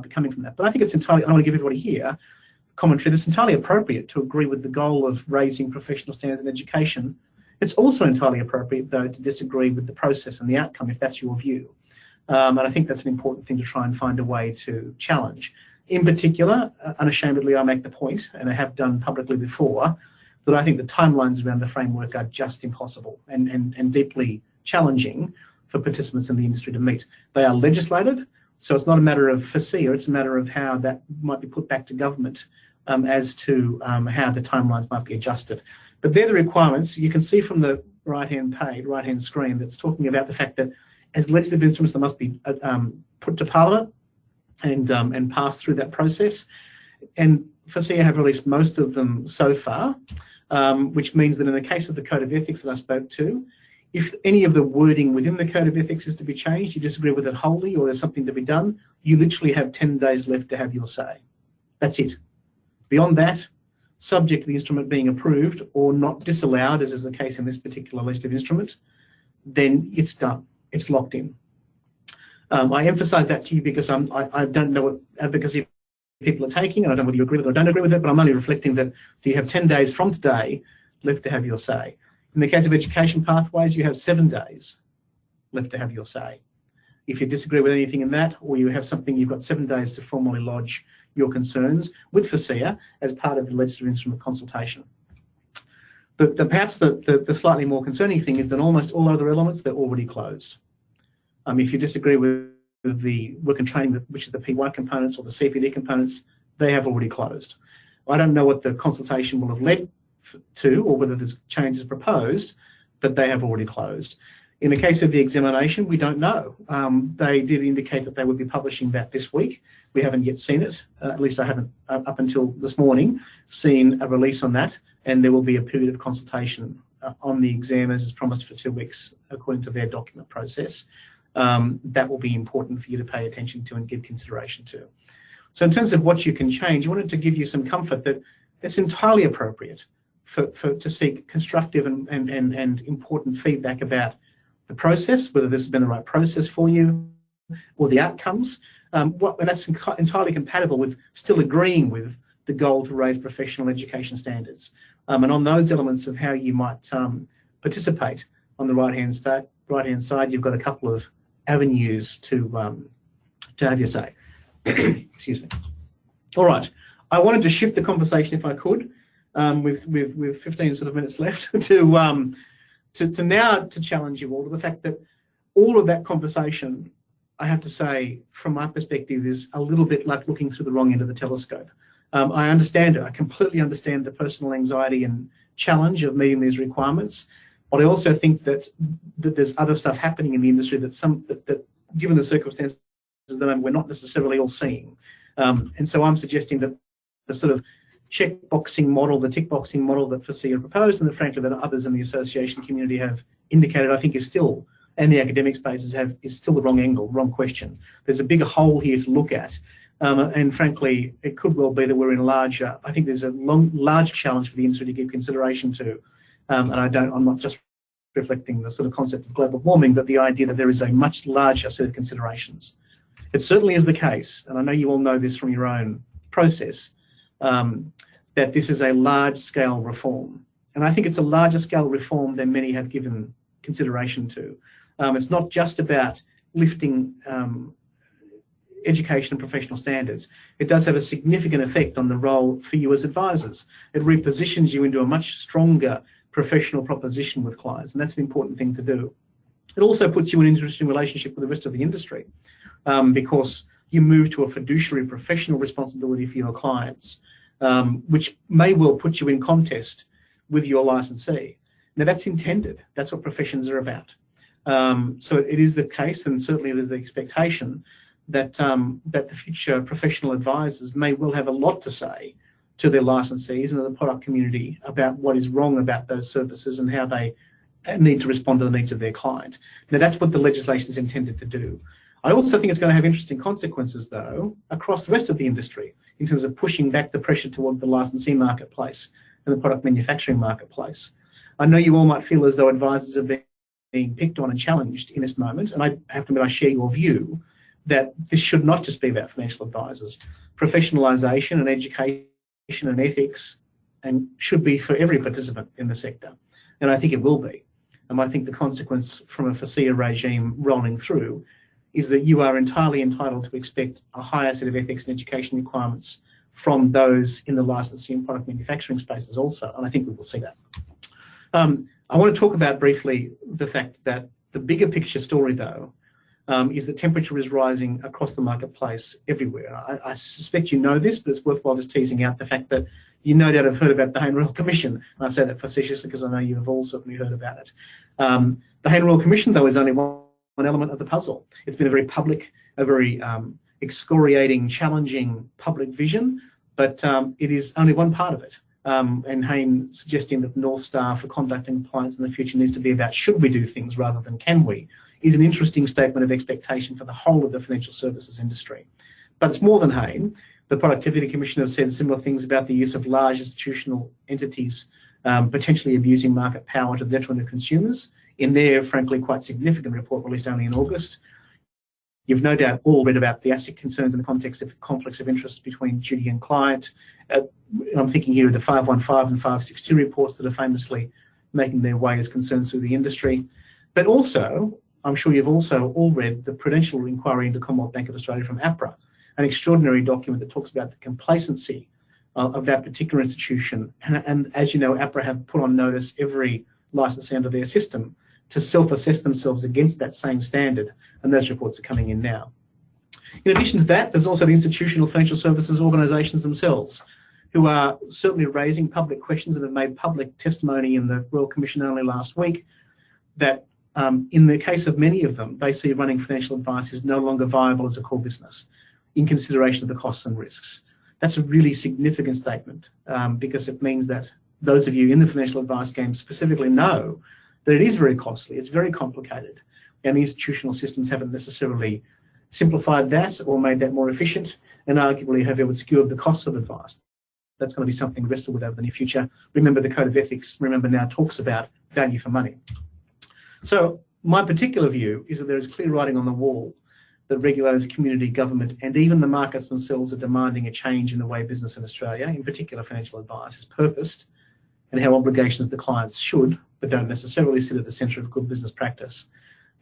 be coming from that, but I think it's entirely, I want to give everybody here commentary that's entirely appropriate to agree with the goal of raising professional standards in education. It's also entirely appropriate, though, to disagree with the process and the outcome if that's your view. And I think that's an important thing to try and find a way to challenge. In particular, unashamedly, I make the point, and I have done publicly before, that I think the timelines around the framework are just impossible and deeply challenging for participants in the industry to meet. They are legislated, so it's not a matter of FASEA, it's a matter of how that might be put back to government as to how the timelines might be adjusted. But they're the requirements. You can see from the right-hand screen that's talking about the fact that as legislative instruments, they must be put to Parliament and pass through that process. And FASEA have released most of them so far, which means that in the case of the Code of Ethics that I spoke to, if any of the wording within the Code of Ethics is to be changed, you disagree with it wholly, or there's something to be done, you literally have 10 days left to have your say. That's it. Beyond that, subject to the instrument being approved or not disallowed, as is the case in this particular legislative instrument, then it's done. It's locked in. I emphasise that to you because I don't know what advocacy people are taking, and I don't know whether you agree with it or don't agree with it, but I'm only reflecting that you have 10 days from today left to have your say. In the case of education pathways, you have 7 days left to have your say. If you disagree with anything in that, or you have something, you've got 7 days to formally lodge your concerns with FASEA as part of the legislative instrument consultation. Perhaps the slightly more concerning thing is that almost all other elements, they're already closed. If you disagree with the work and training, which is the PY components or the CPD components, they have already closed. I don't know what the consultation will have led to or whether there's changes proposed, but they have already closed. In the case of the examination, we don't know. They did indicate that they would be publishing that this week. We haven't yet seen it. At least I haven't, up until this morning, seen a release on that. And there will be a period of consultation on the exam as is promised for 2 weeks, according to their document process. That will be important for you to pay attention to and give consideration to. So in terms of what you can change, I wanted to give you some comfort that it's entirely appropriate to seek constructive and important feedback about the process, whether this has been the right process for you or the outcomes. And that's entirely compatible with still agreeing with the goal to raise professional education standards. And on those elements of how you might participate on the right-hand side, you've got a couple of avenues to have your say. Excuse me. All right. I wanted to shift the conversation, if I could, with 15 sort of minutes left, to now to challenge you all to the fact that all of that conversation, I have to say, from my perspective, is a little bit like looking through the wrong end of the telescope. I understand it. I completely understand the personal anxiety and challenge of meeting these requirements, but I also think that there's other stuff happening in the industry that given the circumstances at the moment we're not necessarily all seeing. And so I'm suggesting that the sort of check-boxing model, the tick-boxing model that FASEA proposed, and that frankly that others in the association community have indicated, I think is still, and the academic spaces have, is still the wrong angle, wrong question. There's a bigger hole here to look at. And frankly, it could well be that we're in larger, I think there's a large challenge for the industry to give consideration to. And I'm not just reflecting the sort of concept of global warming, but the idea that there is a much larger set of considerations. It certainly is the case, and I know you all know this from your own process, that this is a large-scale reform. And I think it's a larger scale reform than many have given consideration to. It's not just about lifting education and professional standards. It does have a significant effect on the role for you as advisors. It repositions you into a much stronger professional proposition with clients, and that's an important thing to do. It also puts you in an interesting relationship with the rest of the industry, because you move to a fiduciary professional responsibility for your clients, which may well put you in contest with your licensee. Now that's intended, that's what professions are about. So it is the case, and certainly it is the expectation, that that the future professional advisors may well have a lot to say to their licensees and to the product community about what is wrong about those services and how they need to respond to the needs of their client. Now that's what the legislation is intended to do. I also think it's going to have interesting consequences, though, across the rest of the industry in terms of pushing back the pressure towards the licensee marketplace and the product manufacturing marketplace. I know you all might feel as though advisors are being picked on and challenged in this moment, and I have to admit I share your view that this should not just be about financial advisors. Professionalisation and education and ethics and should be for every participant in the sector, and I think it will be. And I think the consequence from a FASEA regime rolling through is that you are entirely entitled to expect a higher set of ethics and education requirements from those in the licensing and product manufacturing spaces also, and I think we will see that. I want to talk about briefly the fact that the bigger picture story, though, is that temperature is rising across the marketplace everywhere. I suspect you know this, but it's worthwhile just teasing out the fact that you no doubt have heard about the Hayne Royal Commission, and I say that facetiously because I know you have all certainly heard about it. The Hayne Royal Commission, though, is only one element of the puzzle. It's been a very public, a very excoriating, challenging public vision, but it is only one part of it. And Hayne suggesting that the North Star for conduct and compliance in the future needs to be about should we do things rather than can we, is an interesting statement of expectation for the whole of the financial services industry. But it's more than Hayne. The Productivity Commission have said similar things about the use of large institutional entities potentially abusing market power to the detriment of consumers in their, frankly, quite significant report released only in August. You've no doubt all read about the ASIC concerns in the context of conflicts of interest between duty and client. I'm thinking here of the 515 and 562 reports that are famously making their way as concerns through the industry. But also, I'm sure you've also all read the Prudential Inquiry into Commonwealth Bank of Australia from APRA, an extraordinary document that talks about the complacency of that particular institution. And as you know, APRA have put on notice every licensee under their system to self-assess themselves against that same standard, and those reports are coming in now. In addition to that, there's also the institutional financial services organisations themselves, who are certainly raising public questions and have made public testimony in the Royal Commission only last week that in the case of many of them, they see running financial advice is no longer viable as a core business in consideration of the costs and risks. That's a really significant statement because it means that those of you in the financial advice game specifically know that it is very costly, it's very complicated, and the institutional systems haven't necessarily simplified that or made that more efficient, and arguably have obscured the costs of advice. That's going to be something wrestled with over the near future. Remember, the Code of Ethics, remember, now talks about value for money. So my particular view is that there is clear writing on the wall that regulators, community, government, and even the markets themselves are demanding a change in the way business in Australia, in particular financial advice, is purposed, and how obligations the clients should, but don't necessarily sit at the centre of good business practice.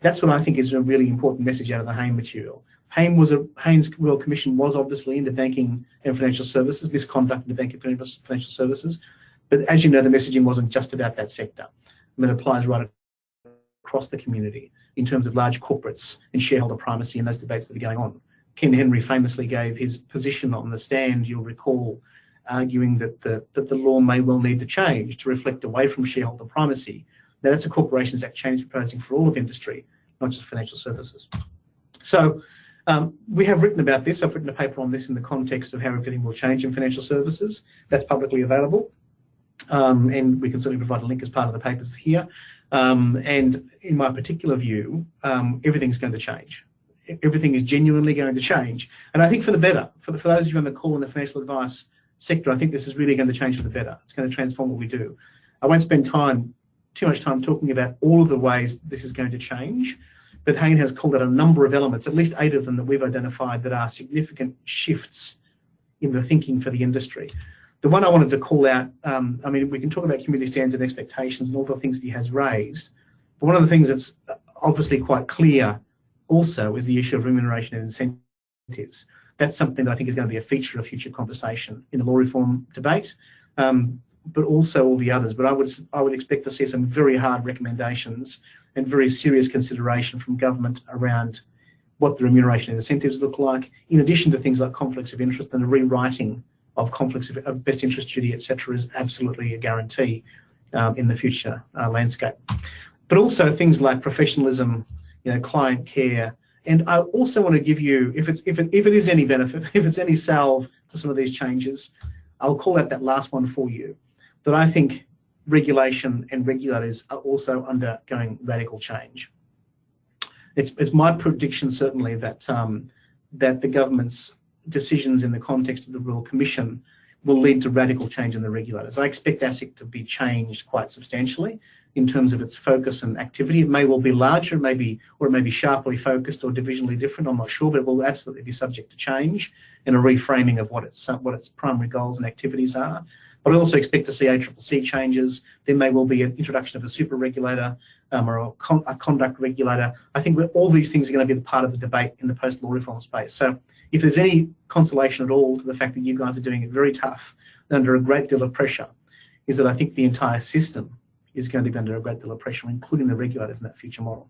That's what I think is a really important message out of the Hayne material. Hayne's Royal Commission was obviously into banking and financial services, misconduct in the banking and financial services, but as you know, the messaging wasn't just about that sector. I mean, it applies right across the community in terms of large corporates and shareholder primacy and those debates that are going on. Ken Henry famously gave his position on the stand, you'll recall, arguing that the law may well need to change to reflect away from shareholder primacy. Now, that's a Corporations Act change proposing for all of industry, not just financial services. So We have written about this. I've written a paper on this in the context of how everything will change in financial services. That's publicly available. And we can certainly provide a link as part of the papers here. And in my particular view, everything's going to change. Everything is genuinely going to change. And I think for the better. For those of you on the call in the financial advice sector, I think this is really going to change for the better. It's going to transform what we do. I won't spend too much time talking about all of the ways this is going to change, but Hayne has called out a number of elements, at least 8 of them that we've identified that are significant shifts in the thinking for the industry. The one I wanted to call out, I mean, we can talk about community standards and expectations and all the things that he has raised, but one of the things that's obviously quite clear also is the issue of remuneration and incentives. That's something that I think is going to be a feature of future conversation in the law reform debate, but also all the others. But I would expect to see some very hard recommendations and very serious consideration from government around what the remuneration and incentives look like, in addition to things like conflicts of interest, and the rewriting of conflicts of best interest duty, etc., is absolutely a guarantee in the future landscape. But also things like professionalism, client care. And I also want to give you, if it is any benefit, if it's any salve to some of these changes, I'll call out that last one for you, that I think regulation and regulators are also undergoing radical change. It's my prediction, certainly, that that the government's decisions in the context of the Royal Commission will lead to radical change in the regulators. I expect ASIC to be changed quite substantially in terms of its focus and activity. It may well be larger, or it may be sharply focused or divisionally different, I'm not sure, but it will absolutely be subject to change and a reframing of what its primary goals and activities are. But I also expect to see ACCC changes. There may well be an introduction of a super regulator or a conduct regulator. I think that all these things are going to be part of the debate in the post-law reform space. So if there's any consolation at all to the fact that you guys are doing it very tough and under a great deal of pressure, is that I think the entire system is going to be under a great deal of pressure, including the regulators in that future model.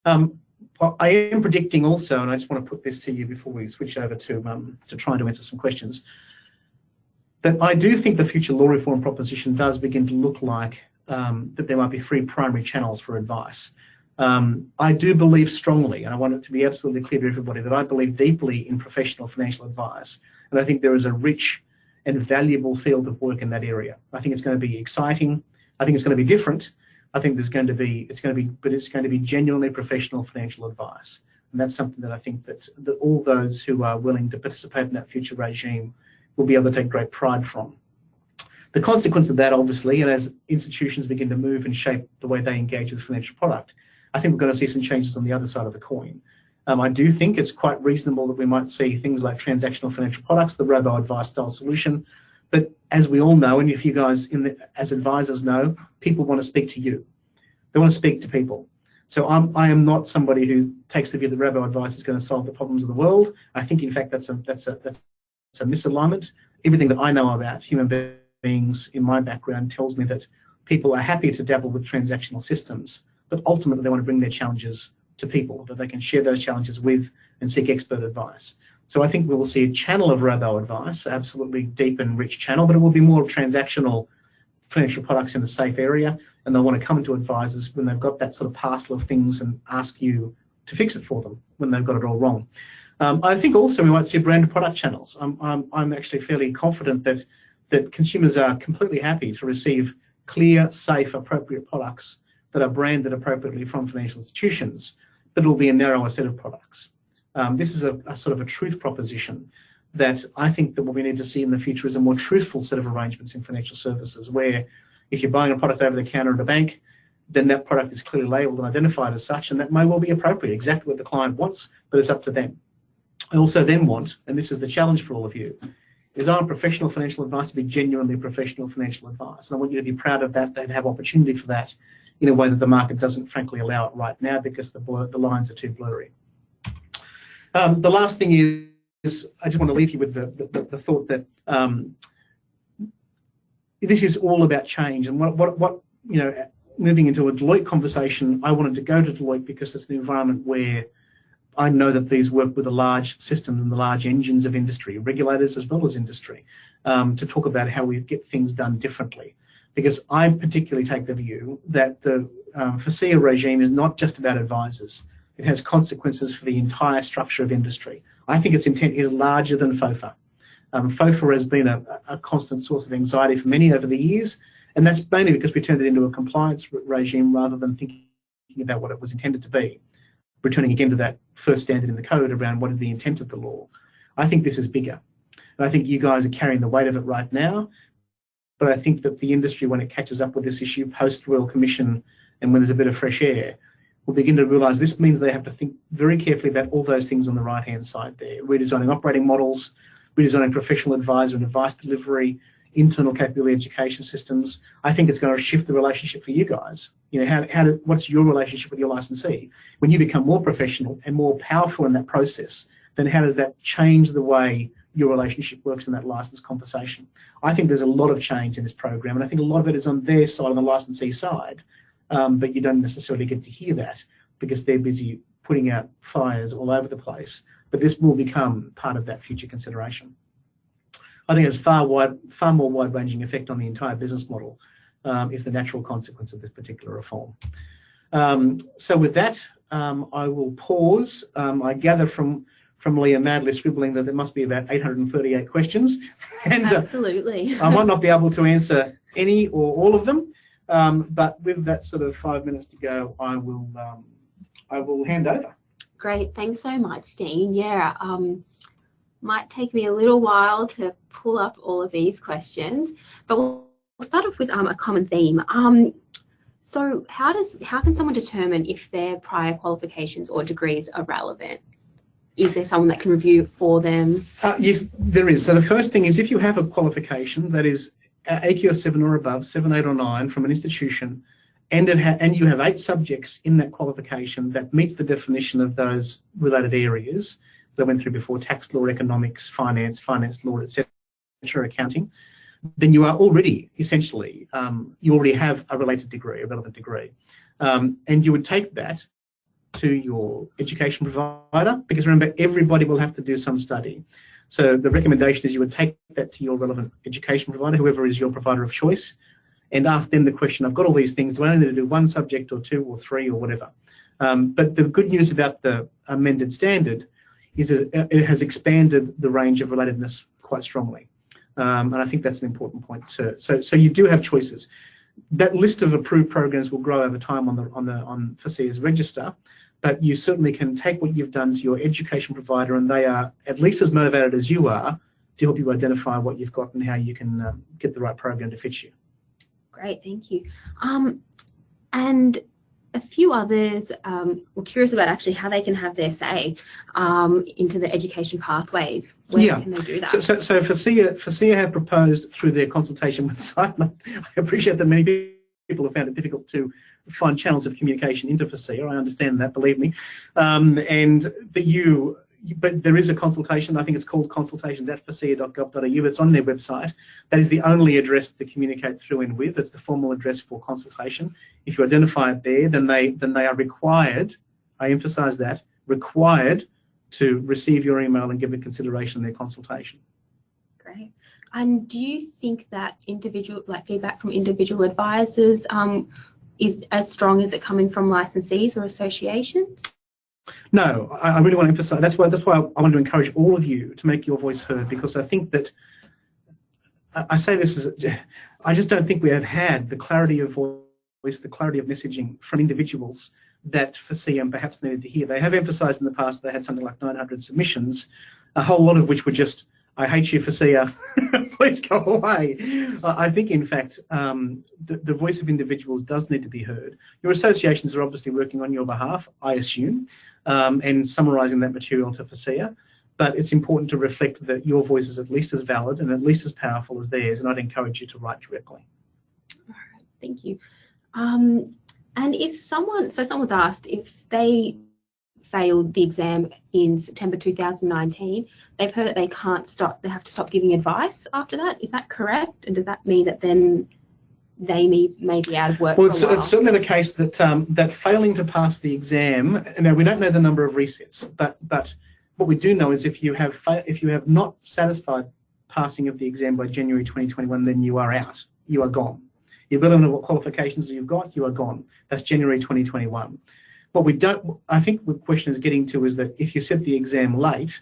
I am predicting also, and I just want to put this to you before we switch over to trying to answer some questions, that I do think the future law reform proposition does begin to look like that there might be 3 primary channels for advice. I do believe strongly, and I want it to be absolutely clear to everybody, that I believe deeply in professional financial advice, and I think there is a rich and valuable field of work in that area. I think it's going to be exciting. I think it's going to be different. I think it's going to be genuinely professional financial advice, and that's something that I think that all those who are willing to participate in that future regime will be able to take great pride from. The consequence of that, obviously, and as institutions begin to move and shape the way they engage with financial product, I think we're going to see some changes on the other side of the coin. I do think it's quite reasonable that we might see things like transactional financial products, the robo-advice style solution. But as we all know, and if you guys as advisors know, people want to speak to you. They want to speak to people. So I am not somebody who takes the view that robo-advice is going to solve the problems of the world. I think, in fact, that's a misalignment. Everything that I know about human beings in my background tells me that people are happy to dabble with transactional systems, but ultimately they want to bring their challenges to people that they can share those challenges with and seek expert advice. So I think we will see a channel of robo-advice, absolutely deep and rich channel, but it will be more transactional financial products in a safe area, and they'll want to come to advisors when they've got that sort of parcel of things and ask you to fix it for them when they've got it all wrong. I think also we might see branded product channels. I'm actually fairly confident that consumers are completely happy to receive clear, safe, appropriate products that are branded appropriately from financial institutions, but it'll be a narrower set of products. This is a sort of a truth proposition that I think that what we need to see in the future is a more truthful set of arrangements in financial services, where if you're buying a product over the counter at a bank, then that product is clearly labelled and identified as such, and that may well be appropriate, exactly what the client wants, but it's up to them. I also then want, and this is the challenge for all of you, is I want professional financial advice to be genuinely professional financial advice. And I want you to be proud of that and have opportunity for that in a way that the market doesn't frankly allow it right now, because the lines are too blurry. The last thing is I just want to leave you with the thought that this is all about change. And what moving into a Deloitte conversation, I wanted to go to Deloitte because it's an environment where I know that these work with the large systems and the large engines of industry, regulators as well as industry, to talk about how we get things done differently. Because I particularly take the view that the FASEA regime is not just about advisors. it has consequences for the entire structure of industry. I think its intent is larger than FOFA. FOFA has been a constant source of anxiety for many over the years, and that's mainly because we turned it into a compliance regime rather than thinking about what it was intended to be. Returning again to that first standard in the code around what is the intent of the law. I think this is bigger. And I think you guys are carrying the weight of it right now, but I think that the industry, when it catches up with this issue post-Royal Commission and when there's a bit of fresh air, will begin to realise this means they have to think very carefully about all those things on the right-hand side there. Redesigning operating models, redesigning professional advisor and advice delivery, internal capability education systems. I think it's going to shift the relationship for you guys. You know, what's your relationship with your licensee? When you become more professional and more powerful in that process, then how does that change the way your relationship works in that license conversation? I think there's a lot of change in this program, and I think a lot of it is on their side, on the licensee side, but you don't necessarily get to hear that because they're busy putting out fires all over the place. But this will become part of that future consideration. I think it's far more wide-ranging effect on the entire business model is the natural consequence of this particular reform. So with that, I will pause. I gather from Leah madly scribbling that there must be about 838 questions. And absolutely. I might not be able to answer any or all of them, but with that sort of 5 minutes to go, I will hand over. Great, thanks so much, Dean. Yeah, might take me a little while to pull up all of these questions, but we'll start off with a common theme. So how can someone determine if their prior qualifications or degrees are relevant? Is there someone that can review for them? Yes, there is. So the first thing is if you have a qualification that is AQ of 7 or above, 7, 8 or 9 from an institution, and you have 8 subjects in that qualification that meets the definition of those related areas that I went through before, tax law, economics, finance law, etc., accounting, then you are already, essentially, you already have a related degree, a relevant degree. And you would take that to your education provider, because remember, everybody will have to do some study. So the recommendation is you would take that to your relevant education provider, whoever is your provider of choice, and ask them the question, I've got all these things, do I only need to do 1 subject or 2 or 3 or whatever? But the good news about the amended standard is that it has expanded the range of relatedness quite strongly. And I think that's an important point too. So you do have choices. That list of approved programs will grow over time on FASEA's register, but you certainly can take what you've done to your education provider, and they are at least as motivated as you are to help you identify what you've got and how you can get the right program to fit you. Great, thank you. And a few others were curious about actually how they can have their say into the education pathways. Where can they do that? So FASEA have proposed through their consultation website, I appreciate that many people have found it difficult to find channels of communication into FASEA. I understand that, believe me. But there is a consultation, I think it's called consultations@fasea.gov.au. It's on their website. That is the only address to communicate through and with. It's the formal address for consultation. If you identify it there, then they are required, I emphasise that, required to receive your email and give it consideration in their consultation. Great. And do you think that feedback from individual advisors is as strong as it coming from licensees or associations? No, I really want to emphasise. That's why I want to encourage all of you to make your voice heard, because I think that I say this as I just don't think we have had the clarity of voice, the clarity of messaging from individuals that FASEA perhaps needed to hear. They have emphasised in the past they had something like 900 submissions, a whole lot of which were just, I hate you, FASEA, please go away. I think, in fact, the voice of individuals does need to be heard. Your associations are obviously working on your behalf, I assume, and summarising that material to FASEA, but it's important to reflect that your voice is at least as valid and at least as powerful as theirs, and I'd encourage you to write directly. All right, thank you. And if someone's asked if they failed the exam in September 2019, they've heard that they have to stop giving advice after that. Is that correct? And does that mean that then they may be out of work for a while? It's certainly the case that that failing to pass the exam, now we don't know the number of resets, but what we do know is if you have not satisfied passing of the exam by January 2021, then you are out. You are gone. You're relevant to what qualifications you've got, you are gone. That's January 2021. What we don't, I think the question is getting to is that if you set the exam late,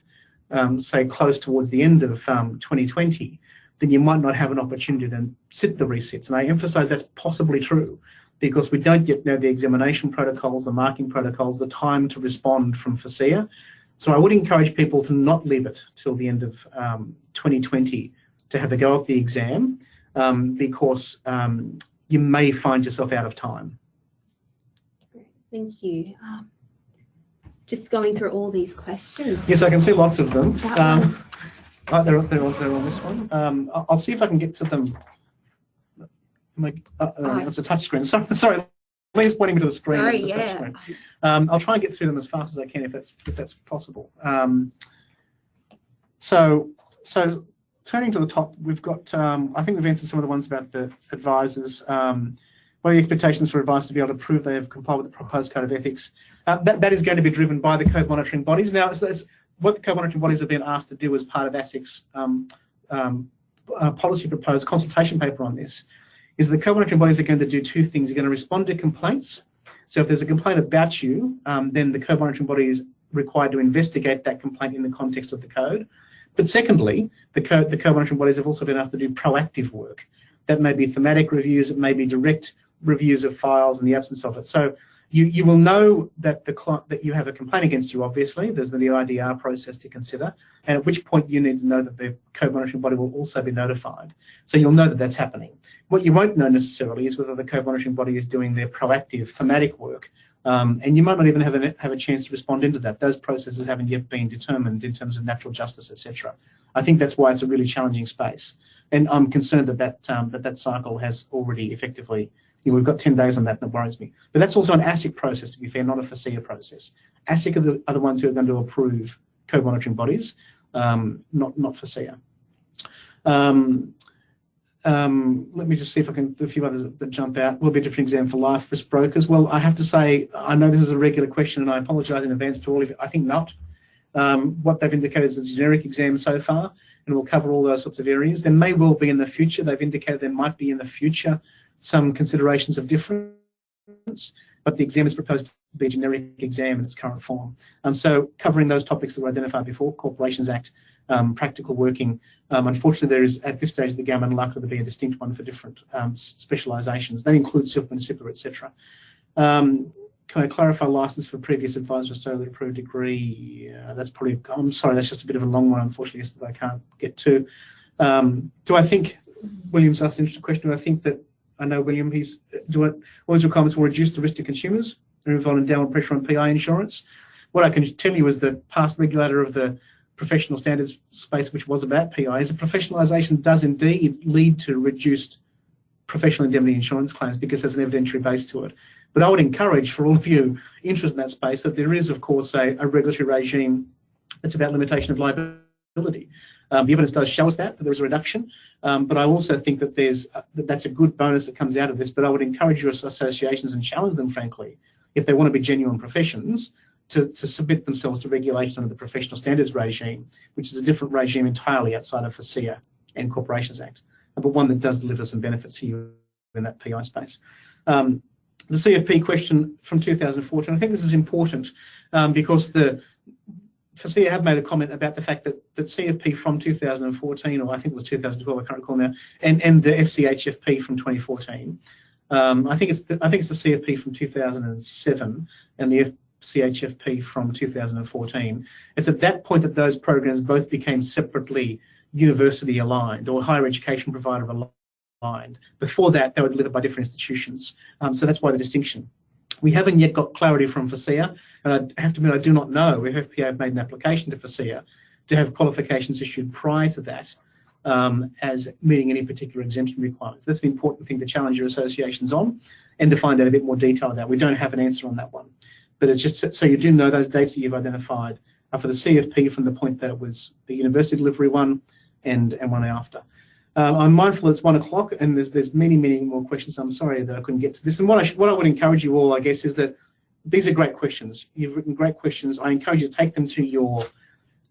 say close towards the end of 2020, then you might not have an opportunity to sit the resets. And I emphasise that's possibly true because we don't yet know the examination protocols, the marking protocols, the time to respond from FASEA. So I would encourage people to not leave it till the end of 2020 to have a go at the exam because you may find yourself out of time. Thank you. Just going through all these questions. Yes, I can see lots of them. They're on this one. I'll see if I can get to them. It's a touch screen. Sorry, Leah's pointing me to the screen. Sorry, it's a touch screen. Yeah. I'll try and get through them as fast as I can if that's possible. So turning to the top, we've got. I think we've answered some of the ones about the advisors. What are the expectations for advisors to be able to prove they have complied with the proposed code of ethics? That is going to be driven by the code monitoring bodies. Now, it's what the code monitoring bodies have been asked to do as part of ASIC's policy proposed consultation paper on this, is the code monitoring bodies are going to do two things. They're going to respond to complaints. So if there's a complaint about you, then the code monitoring body is required to investigate that complaint in the context of the code. But secondly, the code monitoring bodies have also been asked to do proactive work. That may be thematic reviews, it may be direct reviews of files in the absence of it. So you will know that that you have a complaint against you, obviously. There's the IDR process to consider, and at which point you need to know that the code monitoring body will also be notified. So you'll know that that's happening. What you won't know necessarily is whether the code monitoring body is doing their proactive thematic work, and you might not even have a chance to respond into that. Those processes haven't yet been determined in terms of natural justice, etc. I think that's why it's a really challenging space, and I'm concerned that cycle has already effectively. We've got 10 days on that, and it worries me. But that's also an ASIC process, to be fair, not a FASEA process. ASIC are the ones who are going to approve code monitoring bodies, not FASEA. Let me just see if I can, a few others that jump out. Will be a different exam for life risk brokers. Well, I have to say, I know this is a regular question, and I apologise in advance to all of you. I think not. What they've indicated is a generic exam so far, and will cover all those sorts of areas. There may well be in the future. They've indicated there might be in the future some considerations of difference, but the exam is proposed to be a generic exam in its current form. So covering those topics that were identified before, Corporations Act, practical working, unfortunately there is at this stage of the game unlikely to be a distinct one for different specialisations. That includes super, etc. Can I clarify license for previous advisor Australia approved degree? That's probably, I'm sorry, that's just a bit of a long one, unfortunately, that I can't get to. Do I think, William's asked an interesting question, do I think that, I know, William, all his requirements will reduce the risk to consumers and involve an downward pressure on PI insurance. What I can tell you is that past regulator of the professional standards space, which was about PI, is that professionalisation does indeed lead to reduced professional indemnity insurance claims because there's an evidentiary base to it. But I would encourage for all of you interested in that space that there is, of course, a regulatory regime that's about limitation of liability. The evidence does show us that there is a reduction, but I also think that that's a good bonus that comes out of this. But I would encourage your associations and challenge them, frankly, if they want to be genuine professions, to submit themselves to regulation under the professional standards regime, which is a different regime entirely outside of FASEA and Corporations Act, but one that does deliver some benefits to you in that PI space. The CFP question from 2014, I think this is important because the FASEA have made a comment about the fact that CFP from 2014, or I think it was 2012, I can't recall now, and the FCHFP from 2014. I think it's the CFP from 2007 and the FCHFP from 2014. It's at that point that those programs both became separately university aligned or higher education provider aligned. Before that, they were delivered by different institutions. So that's why the distinction. We haven't yet got clarity from FASEA, and I have to admit I do not know if FPA have made an application to FASEA to have qualifications issued prior to that as meeting any particular exemption requirements. That's an important thing to challenge your associations on and to find out a bit more detail on that. We don't have an answer on that one. But it's just so you do know those dates that you've identified are for the CFP from the point that it was the university delivery one and one after. I'm mindful it's 1 o'clock and there's many more questions. I'm sorry that I couldn't get to this. And what I would encourage you all, I guess, is that these are great questions. You've written great questions. I encourage you to take them to your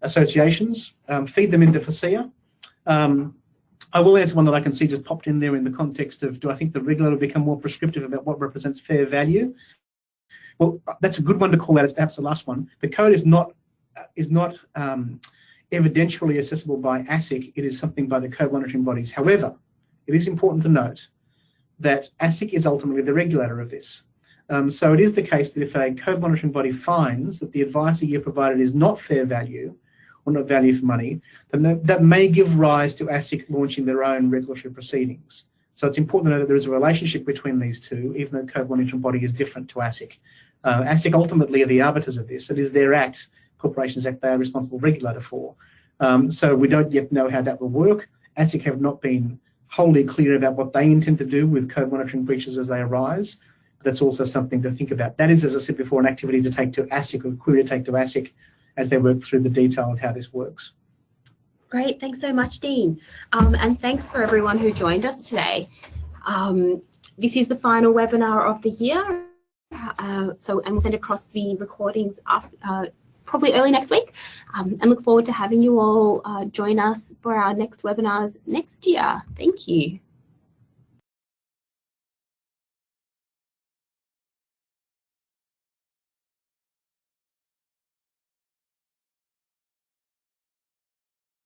associations, feed them into FASEA. I will answer one that I can see just popped in there in the context of, do I think the regulator will become more prescriptive about what represents fair value? Well, that's a good one to call out as perhaps the last one. The code is not evidentially accessible by ASIC. It is something by the code monitoring bodies. However, it is important to note that ASIC is ultimately the regulator of this. So it is the case that if a code monitoring body finds that the advice a year provided is not fair value or not value for money, then that may give rise to ASIC launching their own regulatory proceedings. So it's important to know that there is a relationship between these two, even though the code monitoring body is different to ASIC. ASIC ultimately are the arbiters of this. It is their act, Corporations Act, they are responsible regulator for. So we don't yet know how that will work. ASIC have not been wholly clear about what they intend to do with code monitoring breaches as they arise. That's also something to think about. That is, as I said before, an activity to take to ASIC, or query to take to ASIC as they work through the detail of how this works. Great, thanks so much, Dean. And thanks for everyone who joined us today. This is the final webinar of the year. And we'll send across the recordings after, probably early next week, and look forward to having you all join us for our next webinars next year. Thank you.